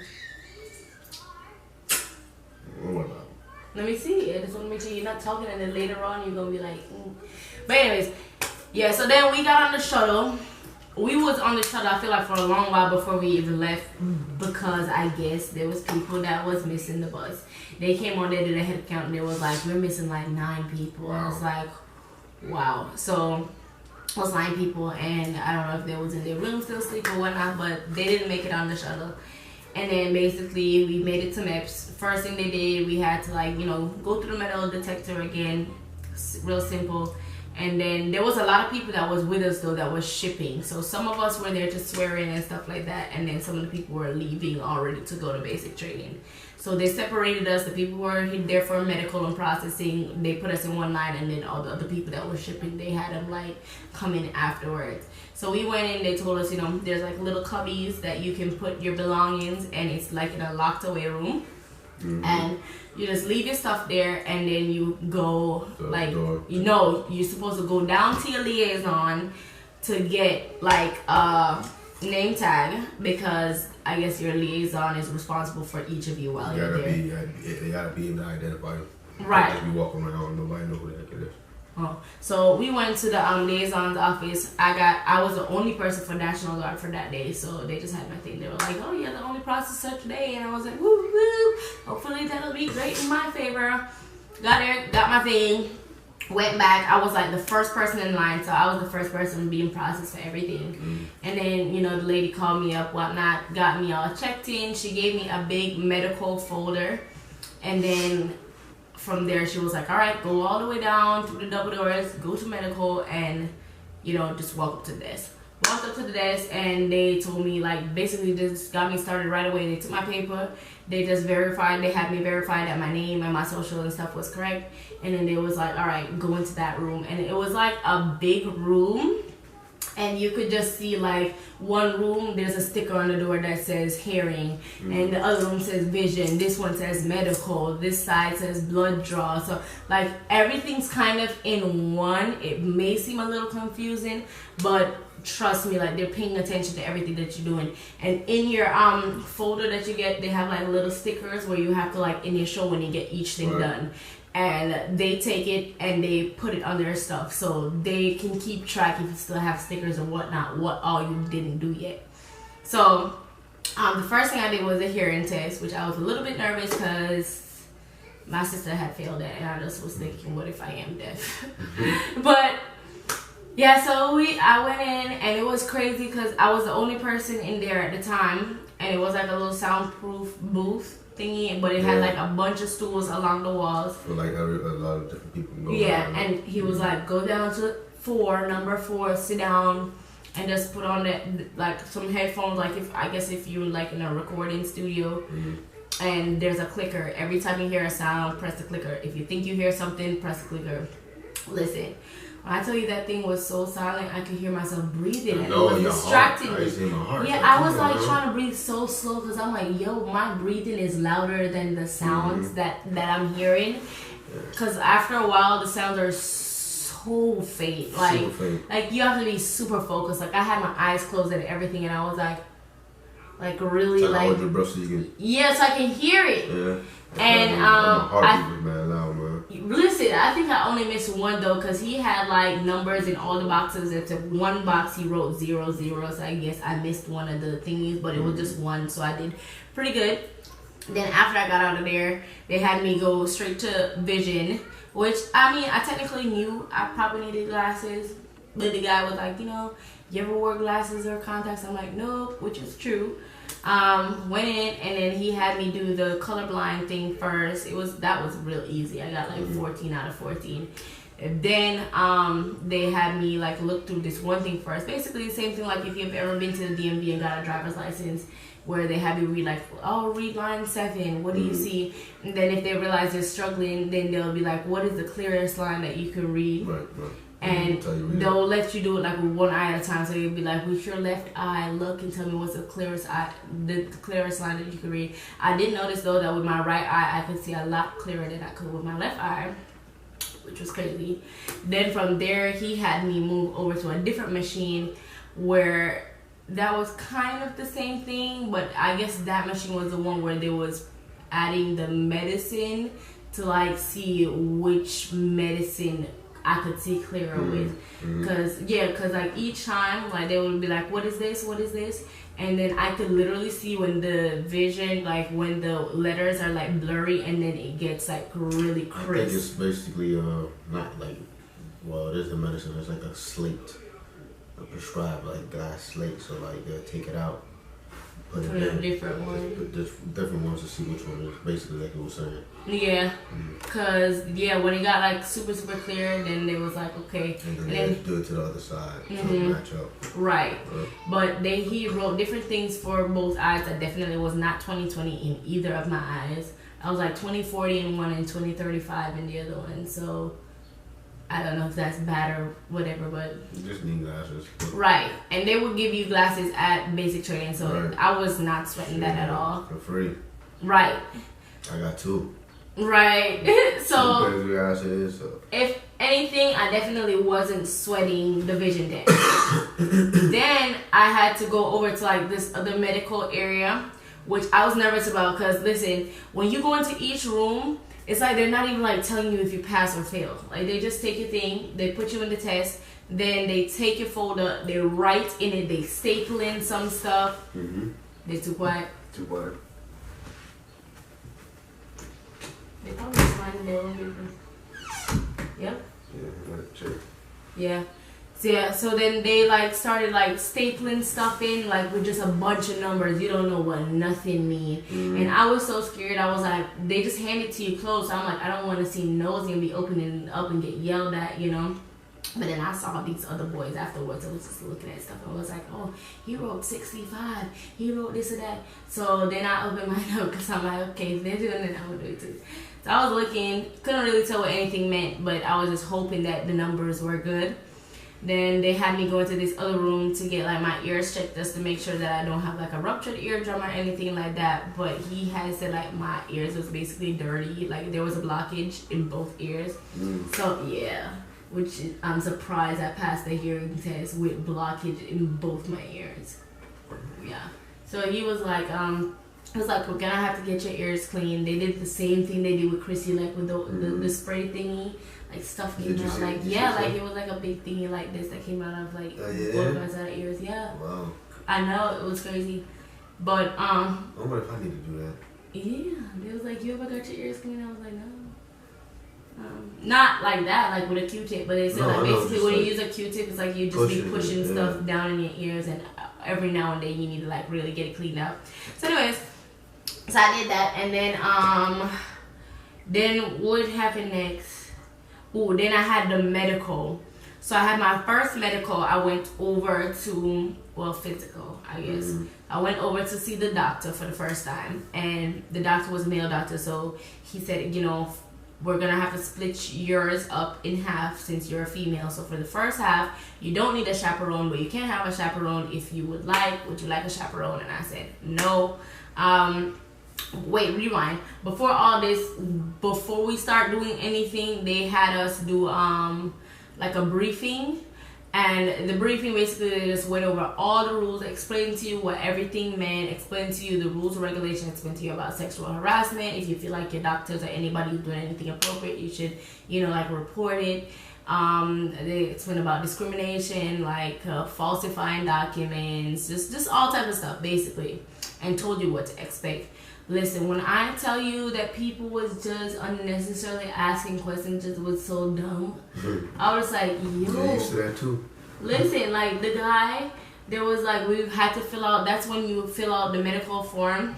Don't worry about it. Let me see. I just want to make sure you're not talking, and then later on you're gonna be like. But anyways, yeah. So then we got on the shuttle. We was on the shuttle, I feel like, for a long while before we even left, because I guess there was people that was missing the bus. They came on there, did a head count, and they was like, we're missing like 9 people. Wow. I was like, wow. So it was 9 people, and I don't know if they was in their room still asleep or whatnot, but they didn't make it on the shuttle. And then basically we made it to MEPS. First thing they did, we had to like, go through the metal detector again, real simple. And then there was a lot of people that was with us though that was shipping. So some of us were there to swear in and stuff like that. And then some of the people were leaving already to go to basic training. So they separated us. The people who were there for medical and processing, they put us in one line. And then all the other people that were shipping, they had them like come in afterwards. So we went in, they told us, there's like little cubbies that you can put your belongings, and it's like in a locked away room. And you just leave your stuff there, and then you go you're supposed to go down to your liaison to get like name tag because I guess your liaison is responsible for each of you while you're there. They gotta be able to identify you. Right. Just be walking around, nobody know who the heck it is. Oh, so we went to the liaison's office. I was the only person for National Guard for that day, so they just had my thing. They were like, "Oh, you're the only processor today," and I was like, "Woo woo! Hopefully that'll be great in my favor." Got there, got my thing, went back. I was like the first person in line, so I was the first person being processed for everything. And then the lady called me up, whatnot, got me all checked in. She gave me a big medical folder, and then from there she was like, all right, go all the way down through the double doors, go to medical, and just walk up to the desk. Walked up to the desk, and they told me, like, basically just got me started right away. They took my paper, they just verified, they had me verify that my name and my social and stuff was correct, and then they was like, all right, go into that room. And it was like a big room, and you could just see, like, one room, there's a sticker on the door that says hearing, and the other room says vision, this one says medical, this side says blood draw. So, like, everything's kind of in one. It may seem a little confusing, but trust me, like, they're paying attention to everything that you're doing. And in your folder that you get, they have, like, little stickers where you have to, like, initial when you get each thing done. And they take it and they put it on their stuff so they can keep track if you still have stickers or whatnot, what all you didn't do yet. So the first thing I did was a hearing test, which I was a little bit nervous because my sister had failed that, and I just was thinking, what if I am deaf? But yeah, so I went in, and it was crazy because I was the only person in there at the time, and it was like a little soundproof booth thingy, but it had like a bunch of stools along the walls. So like a lot of different people can go. Yeah, and he was like, go down to number 4, sit down, and just put on like some headphones. Like if you're like in a recording studio, and there's a clicker. Every time you hear a sound, press the clicker. If you think you hear something, press the clicker. Listen. When I tell you that thing was so silent, I could hear myself breathing, and it was distracting me. Yeah, I was like trying to breathe so slow because I'm like, yo, my breathing is louder than the sounds that I'm hearing. Because after a while, the sounds are so faint. Like you have to be super focused. Like I had my eyes closed and everything, and I was like really so like your breath so you can... Yes, I can hear it. Yeah. And listen, I think I only missed one though, because he had like numbers in all the boxes. Except one box he wrote 00, so I guess I missed one of the thingies, but it was just one, so I did pretty good. Then after I got out of there, they had me go straight to vision, which I mean I technically knew I probably needed glasses, but the guy was like, you ever wore glasses or contacts? I'm like, nope, which is true. Went in, and then he had me do the colorblind thing first. That was real easy. I got like 14 out of 14. And then they had me like look through this one thing first. Basically the same thing like if you've ever been to the DMV and got a driver's license, where they have you read like, oh, read line 7, what do you see? And then if they realize they're struggling, then they'll be like, what is the clearest line that you can read? Right. And they'll let you do it like with one eye at a time. So you'll be like, with your left eye, look and tell me what's the clearest line that you can read. I did notice though that with my right eye, I could see a lot clearer than I could with my left eye, which was crazy. Then from there, he had me move over to a different machine where that was kind of the same thing, but I guess that machine was the one where they was adding the medicine to like see which medicine I could see clearer with. Cause like each time like they would be like, what is this, and then I could literally see when the vision, like when the letters are like blurry, and then it gets like really crisp. I think it's basically not like, well, it is the medicine, it's like a slate, a prescribed like glass slate, so like they'll take it out, put it in different ones to see which one is basically like you were saying. Yeah, cause when it got like super clear, then they was like, okay, and then do it to the other side to match up. Right, but then he wrote different things for both eyes. That definitely was not 20/20 in either of my eyes. I was like 20/40 in one and 20/35 in the other one. So I don't know if that's bad or whatever, but you just need glasses. Right, and they would give you glasses at basic training, so I was not sweating that at all. For free. Right. I got 2. Right. So So if anything, I definitely wasn't sweating the vision test. Then I had to go over to like this other medical area, which I was nervous about because listen, when you go into each room, it's like they're not even like telling you if you pass or fail. Like they just take your thing, they put you in the test, then they take your folder, they write in it, they staple in some stuff. They too quiet. Too quiet. They probably just minding their own business. Yep. Yeah, check. Yeah. So then they like started like stapling stuff in like with just a bunch of numbers. You don't know what nothing mean. And I was so scared. I was like, they just hand it to you closed. So I'm like, I don't want to see nose gonna be opening up and get yelled at, you know. But then I saw these other boys afterwards. I was just looking at stuff and I was like, oh, he wrote 65. He wrote this or that. So then I opened my note because I'm like, okay, if they're doing it, I'm gonna do it too. So I was looking, couldn't really tell what anything meant, but I was just hoping that the numbers were good. Then they had me go into this other room to get like my ears checked just to make sure that I don't have like a ruptured eardrum or anything like that. But he had said like my ears was basically dirty, like there was a blockage in both ears. So yeah, which I'm surprised I passed the hearing test with blockage in both my ears. Yeah. So he was like, we're gonna have to get your ears clean. They did the same thing they did with Chrissy, like with the spray thingy. Like stuff came out, like like it was like a big thingy like this that came out of like both of our ears. Yeah. Wow. I know, it was crazy, but I wonder if I need to do that. Yeah, they was like, you ever got your ears cleaned? I was like, no. Not like that, like with a Q-tip, but they said like basically when you use a Q-tip, it's like you just be pushing stuff down in your ears, and every now and then you need to like really get it cleaned out. So anyways, so I did that, and then what happened next? Oh, then I had the medical. So I had my first medical. I went over to, physical, I guess. I went over to see the doctor for the first time, and the doctor was a male doctor, so he said, we're gonna have to split yours up in half since you're a female. So for the first half, you don't need a chaperone, but you can have a chaperone if you would like. Would you like a chaperone? And I said no. Wait, rewind. Before all this, before we start doing anything, they had us do like a briefing. And the briefing basically they just went over all the rules, explained to you what everything meant, explained to you the rules and regulations, explained to you about sexual harassment. If you feel like your doctors or anybody who's doing anything appropriate, you should, report it. They explained about discrimination, like falsifying documents, just all type of stuff basically, and told you what to expect. Listen, when I tell you that people was just unnecessarily asking questions, just was so dumb. I was like, yo. Yeah, used to that too. Listen, like the guy, there was like, we had to fill out, that's when you fill out the medical form,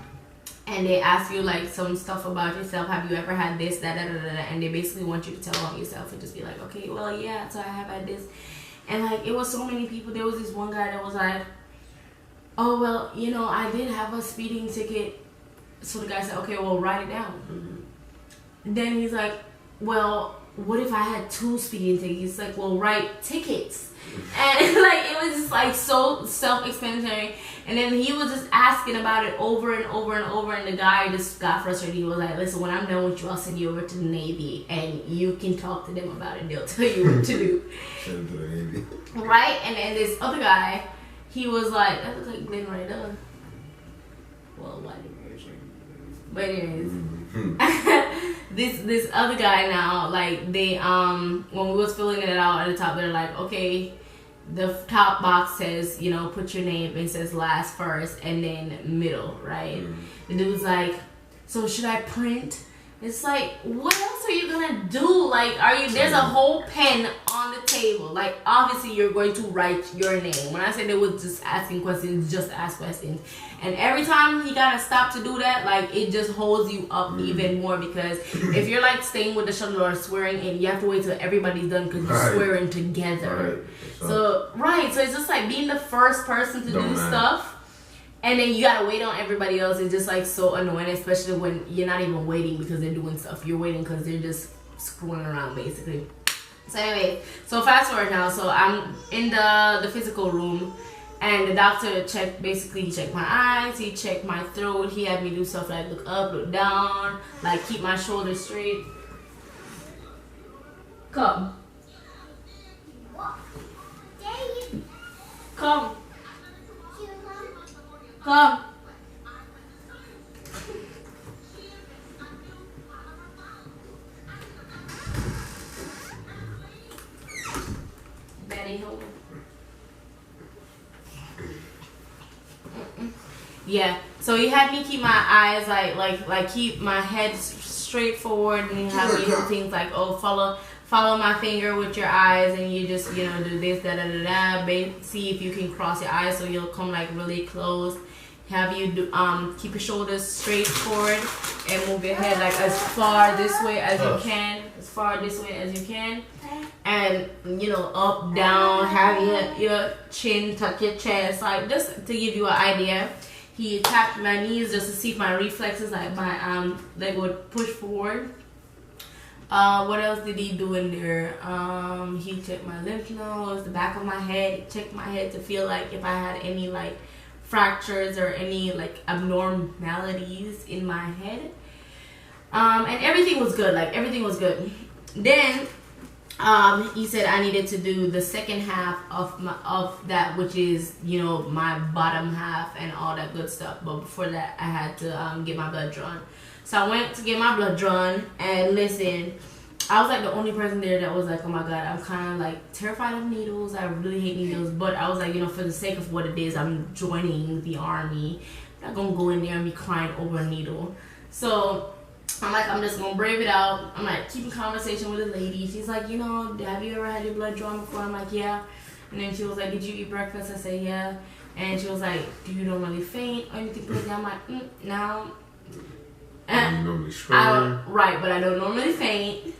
and they ask you like some stuff about yourself. Have you ever had this, that, and they basically want you to tell on yourself and just be like, okay, well, yeah, so I have had this. And like, it was so many people. There was this one guy that was like, oh, well, I did have a speeding ticket. So the guy said, okay, well, write it down. Then he's like, well, what if I had 2 speeding tickets? He's like, well, write tickets. And like, it was just like so self-explanatory. And then he was just asking about it over and over and over. And the guy just got frustrated. He was like, listen, when I'm done with you, I'll send you over to the Navy and you can talk to them about it. They'll tell you what to do. Send him to the Navy. Right? And then this other guy, he was like, that looks like Glenn right there. Well, why did But anyways, this other guy now, like they when we was filling it out at the top, they're like, okay, the top box says, put your name, it says last, first, and then middle, right? The dude's like, so should I print? It's like, what else are you gonna do? Like, there's a whole pen on the table. Like, obviously you're going to write your name. When I said they was just asking questions, just ask questions. And every time he gotta stop to do that, like, it just holds you up even more, because if you're like staying with the shuttle or swearing in, you have to wait till everybody's done because you're swearing together. So it's just like being the first person to do stuff. And then you gotta wait on everybody else. It's just like so annoying, especially when you're not even waiting because they're doing stuff. You're waiting because they're just screwing around, basically. So anyway, so fast forward now. So I'm in the physical room, And the doctor basically he checked my eyes, he checked my throat, he had me do stuff like look up, look down, like keep my shoulders straight. Come. Come. Come. Betty, hold on. Yeah, so he had me keep my eyes like keep my head straight forward, and he had me do things like, oh, follow my finger with your eyes, and you just, you know, do this, da da da da. See if you can cross your eyes so you'll come like really close. Have you do, keep your shoulders straight forward and move your head like as far this way as you can, and you know, up, down. Have your chin touch your chest, like just to give you an idea. He tapped my knees just to see if my reflexes, like my leg would push forward. What else did he do in there? He checked my lymph nodes, the back of my head. He checked my head to feel like if I had any like fractures or any like abnormalities in my head. And everything was good. Like everything was good. Then he said I needed to do the second half of that, which is, you know, my bottom half and all that good stuff. But before that, I had to get my blood drawn. So I went to get my blood drawn, and listen, I was like the only person there that was like, oh my god, I'm kind of like terrified of needles. I really hate needles. But I was like, you know, for the sake of what it is, I'm joining the army. I'm not gonna go in there and be crying over a needle. So I'm like, I'm just gonna brave it out. I'm like keeping conversation with a lady. She's like, you know, have you ever had your blood drawn before? I'm like, yeah. And then she was like, did you eat breakfast? I said, yeah. And she was like, do you normally faint or anything crazy? I'm like, no. Right, but I don't normally faint.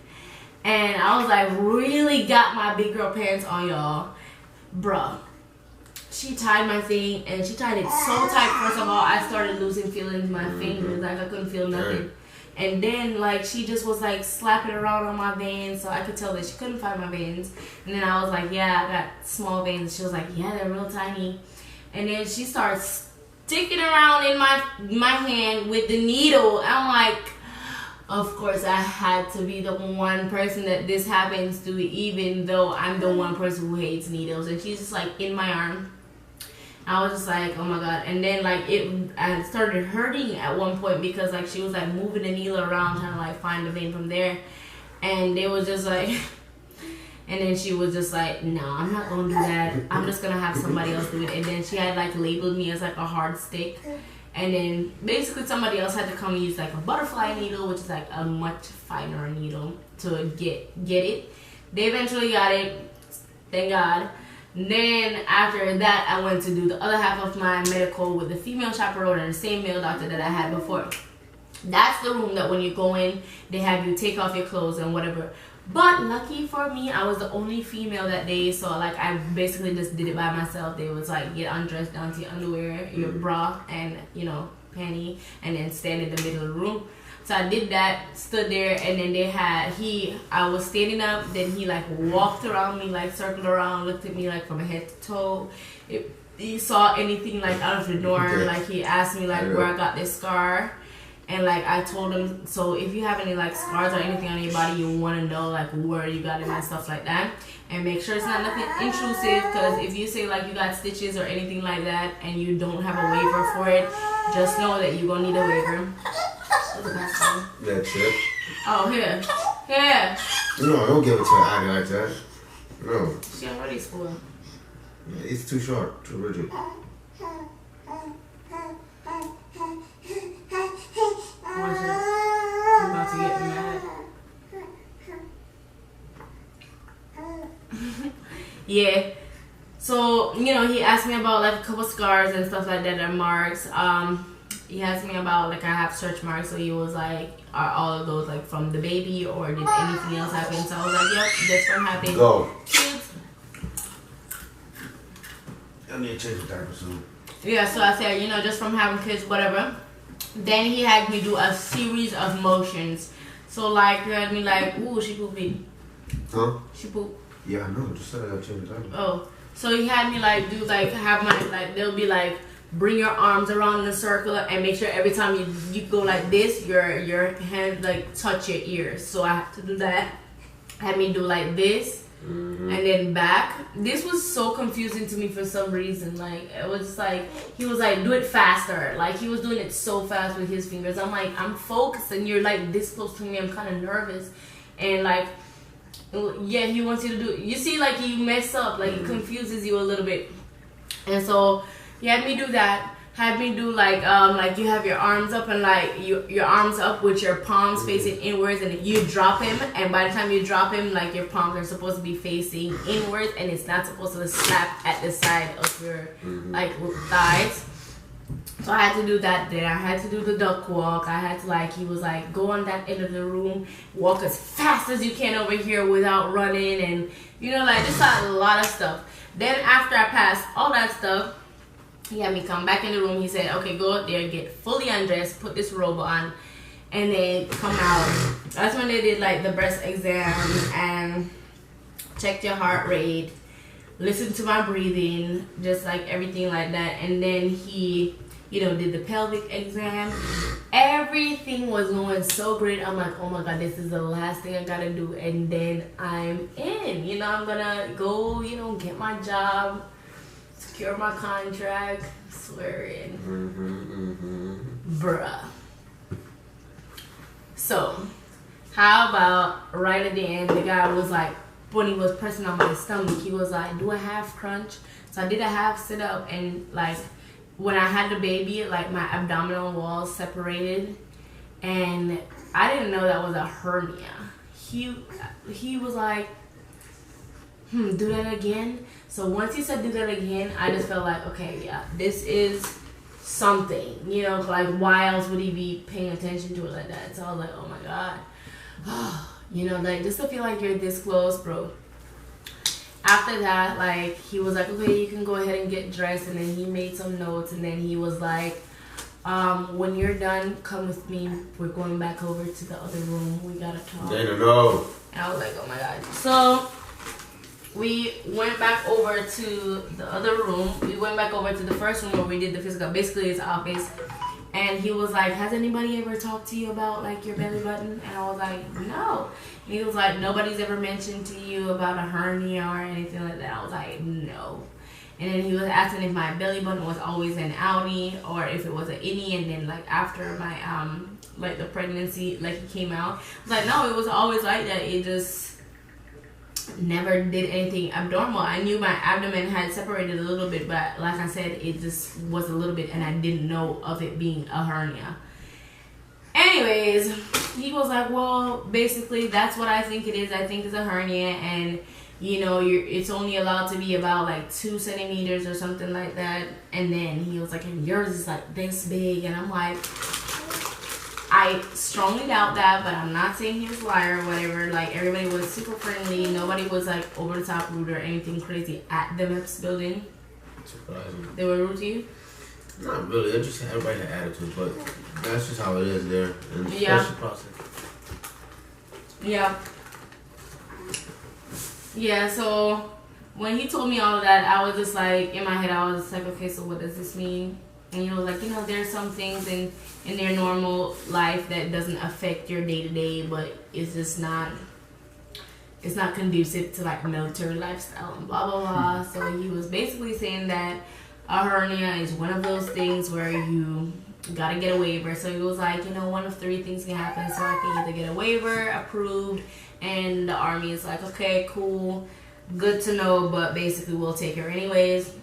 And I was like, really got my big girl pants on, y'all. Bruh. She tied my thing, and she tied it so tight. First of all, I started losing feelings in my fingers. Like, I couldn't feel nothing. And then, like, she just was, like, slapping around on my veins, so I could tell that she couldn't find my veins. And then I was like, yeah, I got small veins. She was like, yeah, they're real tiny. And then she starts sticking around in my hand with the needle. I'm like, of course I had to be the one person that this happens to, even though I'm the one person who hates needles. And she's just like in my arm. I was just like, oh my god. And then like I started hurting at one point because like she was like moving the needle around trying to like find the vein from there. And it was just like and then she was just like, no, I'm not gonna do that. I'm just gonna have somebody else do it. And then she had like labeled me as like a hard stick. And then basically somebody else had to come and use like a butterfly needle, which is like a much finer needle to get it. They eventually got it, thank God. Then after that, I went to do the other half of my medical with the female chaperone and the same male doctor that I had before. That's the room that when you go in, they have you take off your clothes and whatever. But lucky for me, I was the only female that day, so like I basically just did it by myself. They was like, get undressed down to your underwear, your bra, and you know, panty, and then stand in the middle of the room. So I did that, stood there, and then I was standing up, then he like walked around me, like circled around, looked at me like from head to toe. He saw anything like out of the norm, like he asked me like where I got this scar. And like I told him, so if you have any like scars or anything on your body, you want to know like where you got it and stuff like that, and make sure it's not nothing intrusive. Because if you say like you got stitches or anything like that and you don't have a waiver for it, just know that you're gonna need a waiver. That's it. Oh, here. No, don't give it to her eye like that. No. She already spoiled. Yeah, it's too short, too rigid. I'm about to get mad. Yeah. So, you know, he asked me about like a couple scars and stuff like that and marks. He asked me about like I have stretch marks, so he was like, are all of those like from the baby or did anything else happen? So I was like, yep, just from having kids. I need to change the diaper soon. Yeah, so I said, you know, just from having kids, whatever. Then he had me do a series of motions. So like he had me like, ooh, she pooping. Huh? She pooped. Yeah, I know. Just said I gotta change the diaper. Oh. So he had me like do like have my like they'll be like bring your arms around in a circle and make sure every time you go like this, your hand like touch your ears. So I had to do that. Had me do like this. And then back. This was so confusing to me for some reason. Like it was just like he was like do it faster. Like he was doing it so fast with his fingers. I'm like I'm focused and you're like this close to me. I'm kind of nervous, and like yeah, he wants you to do it. You see, like you mess up. Like it confuses you a little bit, and so he had me do that. Had me do like you have your arms up and like your arms up with your palms facing inwards, and you drop him, and by the time you drop him, like your palms are supposed to be facing inwards, and it's not supposed to slap at the side of your like thighs. So I had to do that. Then I had to do the duck walk. I had to like he was like go on that end of the room, walk as fast as you can over here without running, and you know like just a lot of stuff. Then after I passed all that stuff, he had me come back in the room. He said, okay, go up there, get fully undressed, put this robe on, and then come out. That's when they did like the breast exam and checked your heart rate, listened to my breathing, just like everything like that. And then he, you know, did the pelvic exam. Everything was going so great. I'm like, oh my God, this is the last thing I gotta do. And then I'm in, you know, I'm gonna go, you know, get my job, secure my contract, swear in. Bruh. So, how about right at the end, the guy was like, when he was pressing on my stomach, he was like, do a half crunch? So I did a half sit up, and like, when I had the baby, like my abdominal walls separated, and I didn't know that was a hernia. He was like, do that again. So once he said do that again, I just felt like, okay, yeah, this is something, you know, like why else would he be paying attention to it like that? So I was like, oh my God, you know, like just to feel like you're this close, bro. After that, like he was like, okay, you can go ahead and get dressed, and then he made some notes, and then he was like, when you're done, come with me. We're going back over to the other room. We gotta talk. Dana, no. And I was like, oh my God. So we went back over to the other room. We went back over to the first room where we did the physical, basically his office. And he was like, has anybody ever talked to you about like your belly button? And I was like, no. And he was like, nobody's ever mentioned to you about a hernia or anything like that. I was like, no. And then he was asking if my belly button was always an outie or if it was an innie. And then like after my like the pregnancy, like he came out, I was like, no, it was always like that. It just never did anything abnormal. I knew my abdomen had separated a little bit, but like I said, it just was a little bit, and I didn't know of it being a hernia. Anyways, he was like, well, basically that's what I think it is. I think it's a hernia, and you know, it's only allowed to be about like 2 centimeters or something like that. And then he was like, and yours is like this big, and I'm like, I strongly doubt that, but I'm not saying he was a liar or whatever. Like, everybody was super friendly. Nobody was, like, over the top rude or anything crazy at the MEPS building. Surprising. They were rude to you? Not really. They just everybody had attitude, but that's just how it is there. And Yeah. Process. Yeah. Yeah, so when he told me all of that, I was just like, in my head, I was just like, okay, so what does this mean? And he was like, you know, there's some things in their normal life that doesn't affect your day-to-day, but it's just not, it's not conducive to like military lifestyle and blah, blah, blah. So he was basically saying that a hernia is one of those things where you gotta get a waiver. So he was like, you know, one of 3 things can happen. So I can either get a waiver approved, and the Army is like, okay, cool, good to know, but basically we'll take her anyways.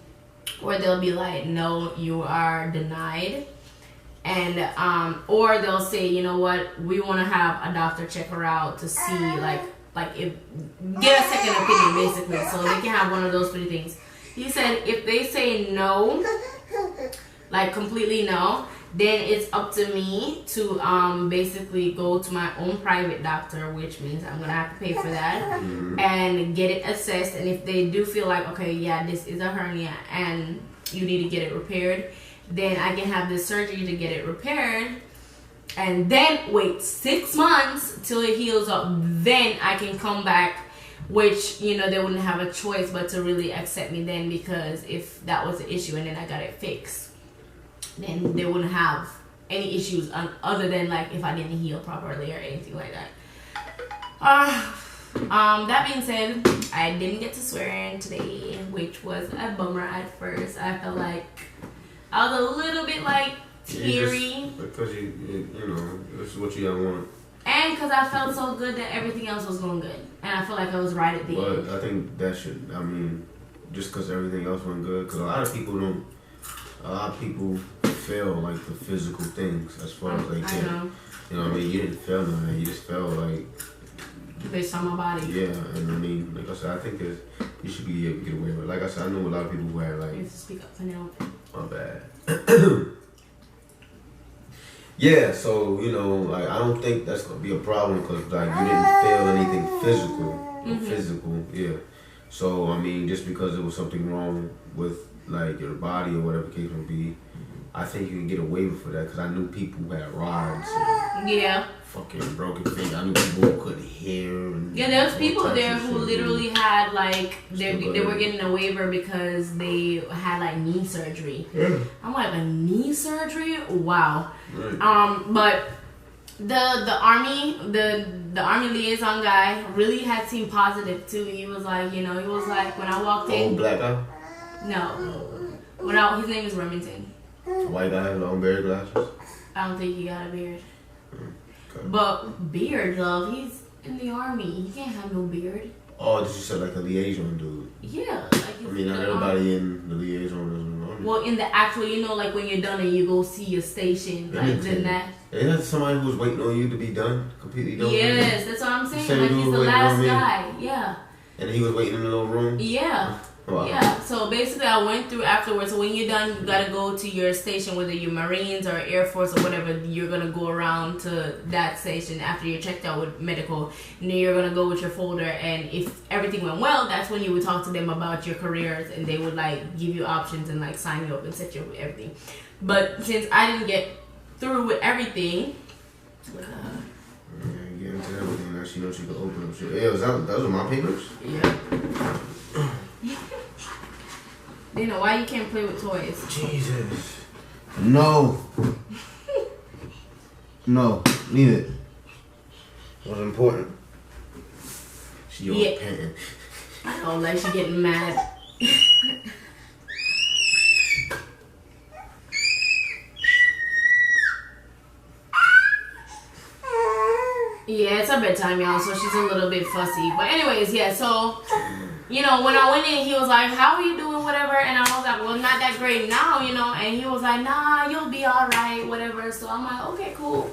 Or they'll be like, no, you are denied. And or they'll say, you know what, we want to have a doctor check her out to see like if get a second opinion basically. So they can have one of those 3 things. He said if they say no, like completely no, then it's up to me to basically go to my own private doctor, which means I'm gonna have to pay for that, and get it assessed. And if they do feel like, okay, yeah, this is a hernia and you need to get it repaired, then I can have this surgery to get it repaired, and then wait 6 months till it heals up. Then I can come back which, you know, they wouldn't have a choice but to really accept me then, because if that was the issue and then I got it fixed, then they wouldn't have any issues other than like if I didn't heal properly or anything like that. That being said, I didn't get to swear in today, which was a bummer at first. I felt like I was a little bit like teary. Because you know, this is what you want. And because I felt so good that everything else was going good. And I felt like I was right at the end. But I think that should, I mean, just because everything else went good, because a lot of people fail like the physical things as far as they can. I know. You know what I mean? You didn't fail nothing. You just felt like... Based on my body. Yeah, and I mean, like I said, I think that you should be able to get away with it. Like I said, I know a lot of people who have like... You have to speak up for now. My bad. Yeah, so, you know, like, I don't think that's going to be a problem because, like, you didn't feel anything physical, yeah. So, I mean, just because there was something wrong with, like, your body or whatever the case may be, I think you can get a waiver for that because I knew people who had rods and fucking broken things. I knew people who couldn't hear. And there was people there who literally had, like, they were getting a waiver because they had, like, knee surgery. Yeah. I'm like, a knee surgery? Wow. Right. But the army liaison guy really had seemed positive too. He was like, you know, when I walked in. Old black guy? No. His name is Remington. White guy with long beard glasses? I don't think he got a beard. Okay. But beard, love, he's in the army. He can't have no beard. Oh, did you say like a liaison dude? Yeah. Like I mean, not everybody in the liaison is in the army. Well, in the actual, you know, like when you're done and you go see your station, like then that. Isn't that somebody who was waiting on you to be done? Completely done? Yes, that's what I'm saying. Like he's the last guy. Yeah. And he was waiting in the little room? Yeah. Wow. Yeah, so basically I went through afterwards. So when you're done, you gotta go to your station, whether you're Marines or Air Force or whatever. You're gonna go around to that station after you're checked out with medical, and then you're gonna go with your folder. And if everything went well, that's when you would talk to them about your careers, and they would like give you options and like sign you up and set you up with everything. But since I didn't get through with everything, get into everything. Now she knows she could open up shit. Yeah, those are my papers? Yeah. You know why you can't play with toys? Jesus. No. No, leave it. It was important. She always panting. I don't like she getting mad. Yeah, it's her bedtime, y'all, so she's a little bit fussy. But anyways, yeah, so, you know, when I went in, he was like, how are you doing, whatever? And I was like, well, not that great now, you know? And he was like, nah, you'll be all right, whatever. So I'm like, okay, cool.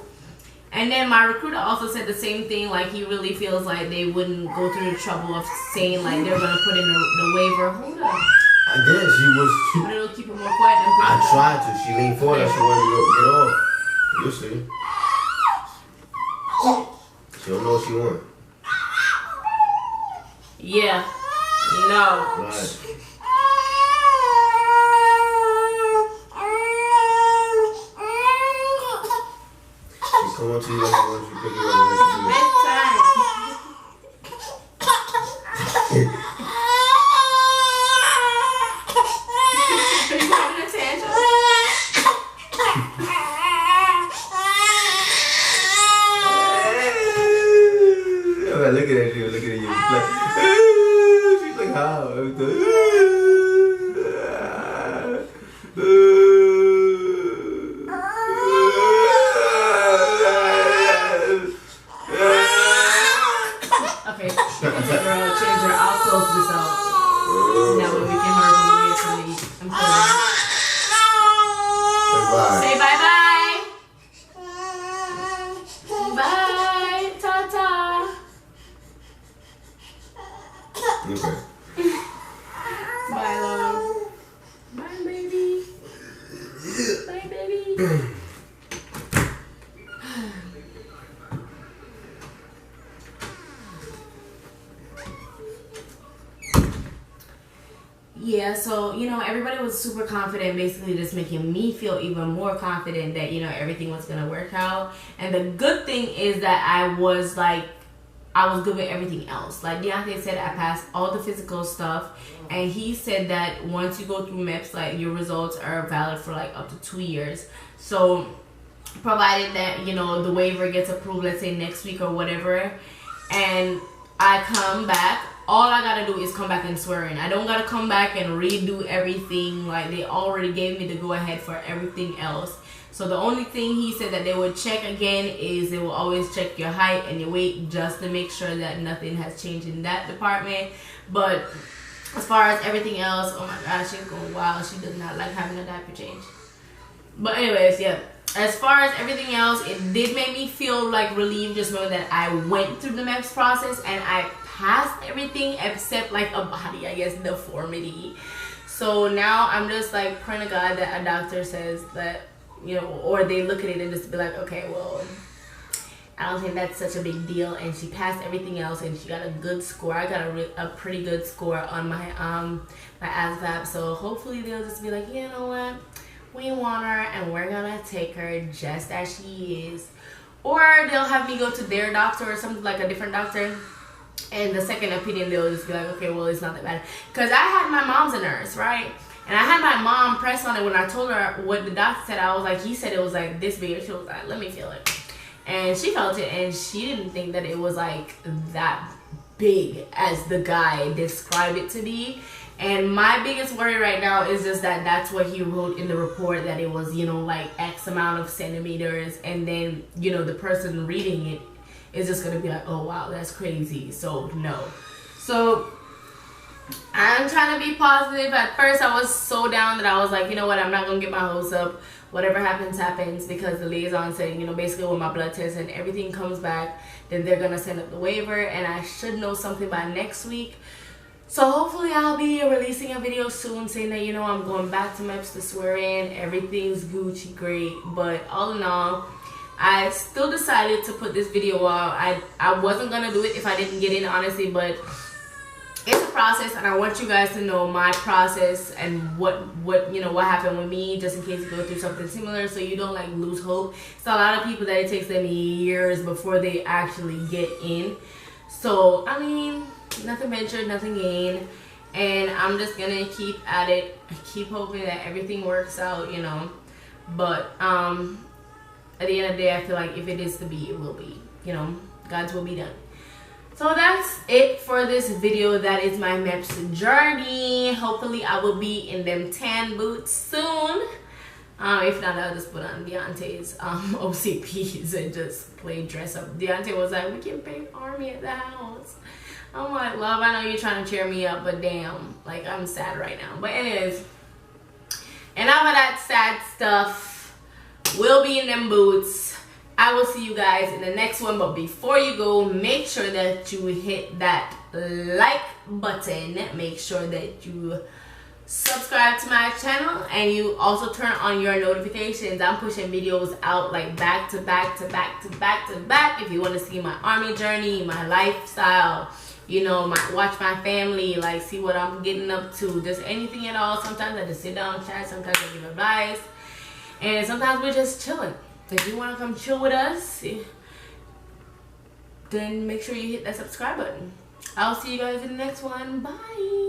And then my recruiter also said the same thing, like he really feels like they wouldn't go through the trouble of saying, like, they're going to put in the waiver. Hold on. I guess she was... But it'll keep it more quiet. I tried to. She leaned forward. She wanted to get off. You'll see. She don't know what she want. Yeah. No. Right. She come up to you and wants you to pick you up and let you do it. Looking at you, like, she's like, how? Okay, girl, change her. I'll close this out. That way we can hardly hear from me. I'm sorry. Say bye. Say bye. Bye. Ta-ta. Okay. Bye, love. Bye, baby. Bye, baby. Yeah, so, you know, everybody was super confident, basically just making me feel even more confident that, you know, everything was going to work out. And the good thing is that I was, like, I was good with everything else. Like Deontay said, I passed all the physical stuff, and he said that once you go through MEPS, like your results are valid for like up to 2 years. So provided that, you know, the waiver gets approved, let's say next week or whatever, and I come back, all I gotta do is come back and swear in. I don't gotta come back and redo everything. Like, they already gave me the go ahead for everything else. So the only thing he said that they would check again is they will always check your height and your weight, just to make sure that nothing has changed in that department. But as far as everything else, oh my gosh, she's going wild. She does not like having a diaper change. But anyways, yeah. As far as everything else, it did make me feel like relieved just knowing that I went through the MEPS process and I passed everything except like a body, I guess, deformity. So now I'm just like praying to God that a doctor says that, you know, or they look at it and just be like, okay, well, I don't think that's such a big deal. And she passed everything else and she got a good score. I got a pretty good score on my my ASVAB. So hopefully they'll just be like, you know what, we want her and we're gonna take her just as she is. Or they'll have me go to their doctor or something, like a different doctor, and the second opinion they'll just be like, okay, well, it's not that bad. Because I had, my mom's a nurse, right? And I had my mom press on it when I told her what the doctor said. I was like, he said it was like this big. She was like, let me feel it. And she felt it, and she didn't think that it was like that big as the guy described it to be. And my biggest worry right now is just that that's what he wrote in the report, that it was, you know, like X amount of centimeters. And then, you know, the person reading it is just going to be like, oh, wow, that's crazy. So, no. So, I'm trying to be positive. At first, I was so down that I was like, you know what, I'm not going to get my hopes up. Whatever happens, happens, because the liaison said, you know, basically when my blood test and everything comes back, then they're going to send up the waiver, and I should know something by next week. So hopefully I'll be releasing a video soon saying that, you know, I'm going back to MEPS to swear in. Everything's Gucci great. But all in all, I still decided to put this video out. I wasn't going to do it if I didn't get in, honestly, but it's a process, and I want you guys to know my process and what you know, what happened with me, just in case you go through something similar, so you don't like lose hope. So a lot of people that it takes them years before they actually get in. So I mean, nothing ventured, nothing gained, and I'm just gonna keep at it, keep hoping that everything works out, you know. But at the end of the day, I feel like if it is to be, it will be, you know. God's will be done. So that's it for this video. That is my MEPS journey. Hopefully I will be in them tan boots soon. If not, I'll just put on Deontay's OCPs and just play dress up. Deontay was like, we can pay Army at the house. I'm like, love, I know you're trying to cheer me up, but damn, like, I'm sad right now. But anyways, enough of that sad stuff. We'll be in them boots. I will see you guys in the next one, but before you go, make sure that you hit that like button. Make sure that you subscribe to my channel, and you also turn on your notifications. I'm pushing videos out like back to back to back to back to back. If you want to see my Army journey, my lifestyle, you know, watch my family, like see what I'm getting up to, just anything at all. Sometimes I just sit down and chat, sometimes I give advice, and sometimes we're just chilling. If you want to come chill with us, then make sure you hit that subscribe button. I'll see you guys in the next one. Bye.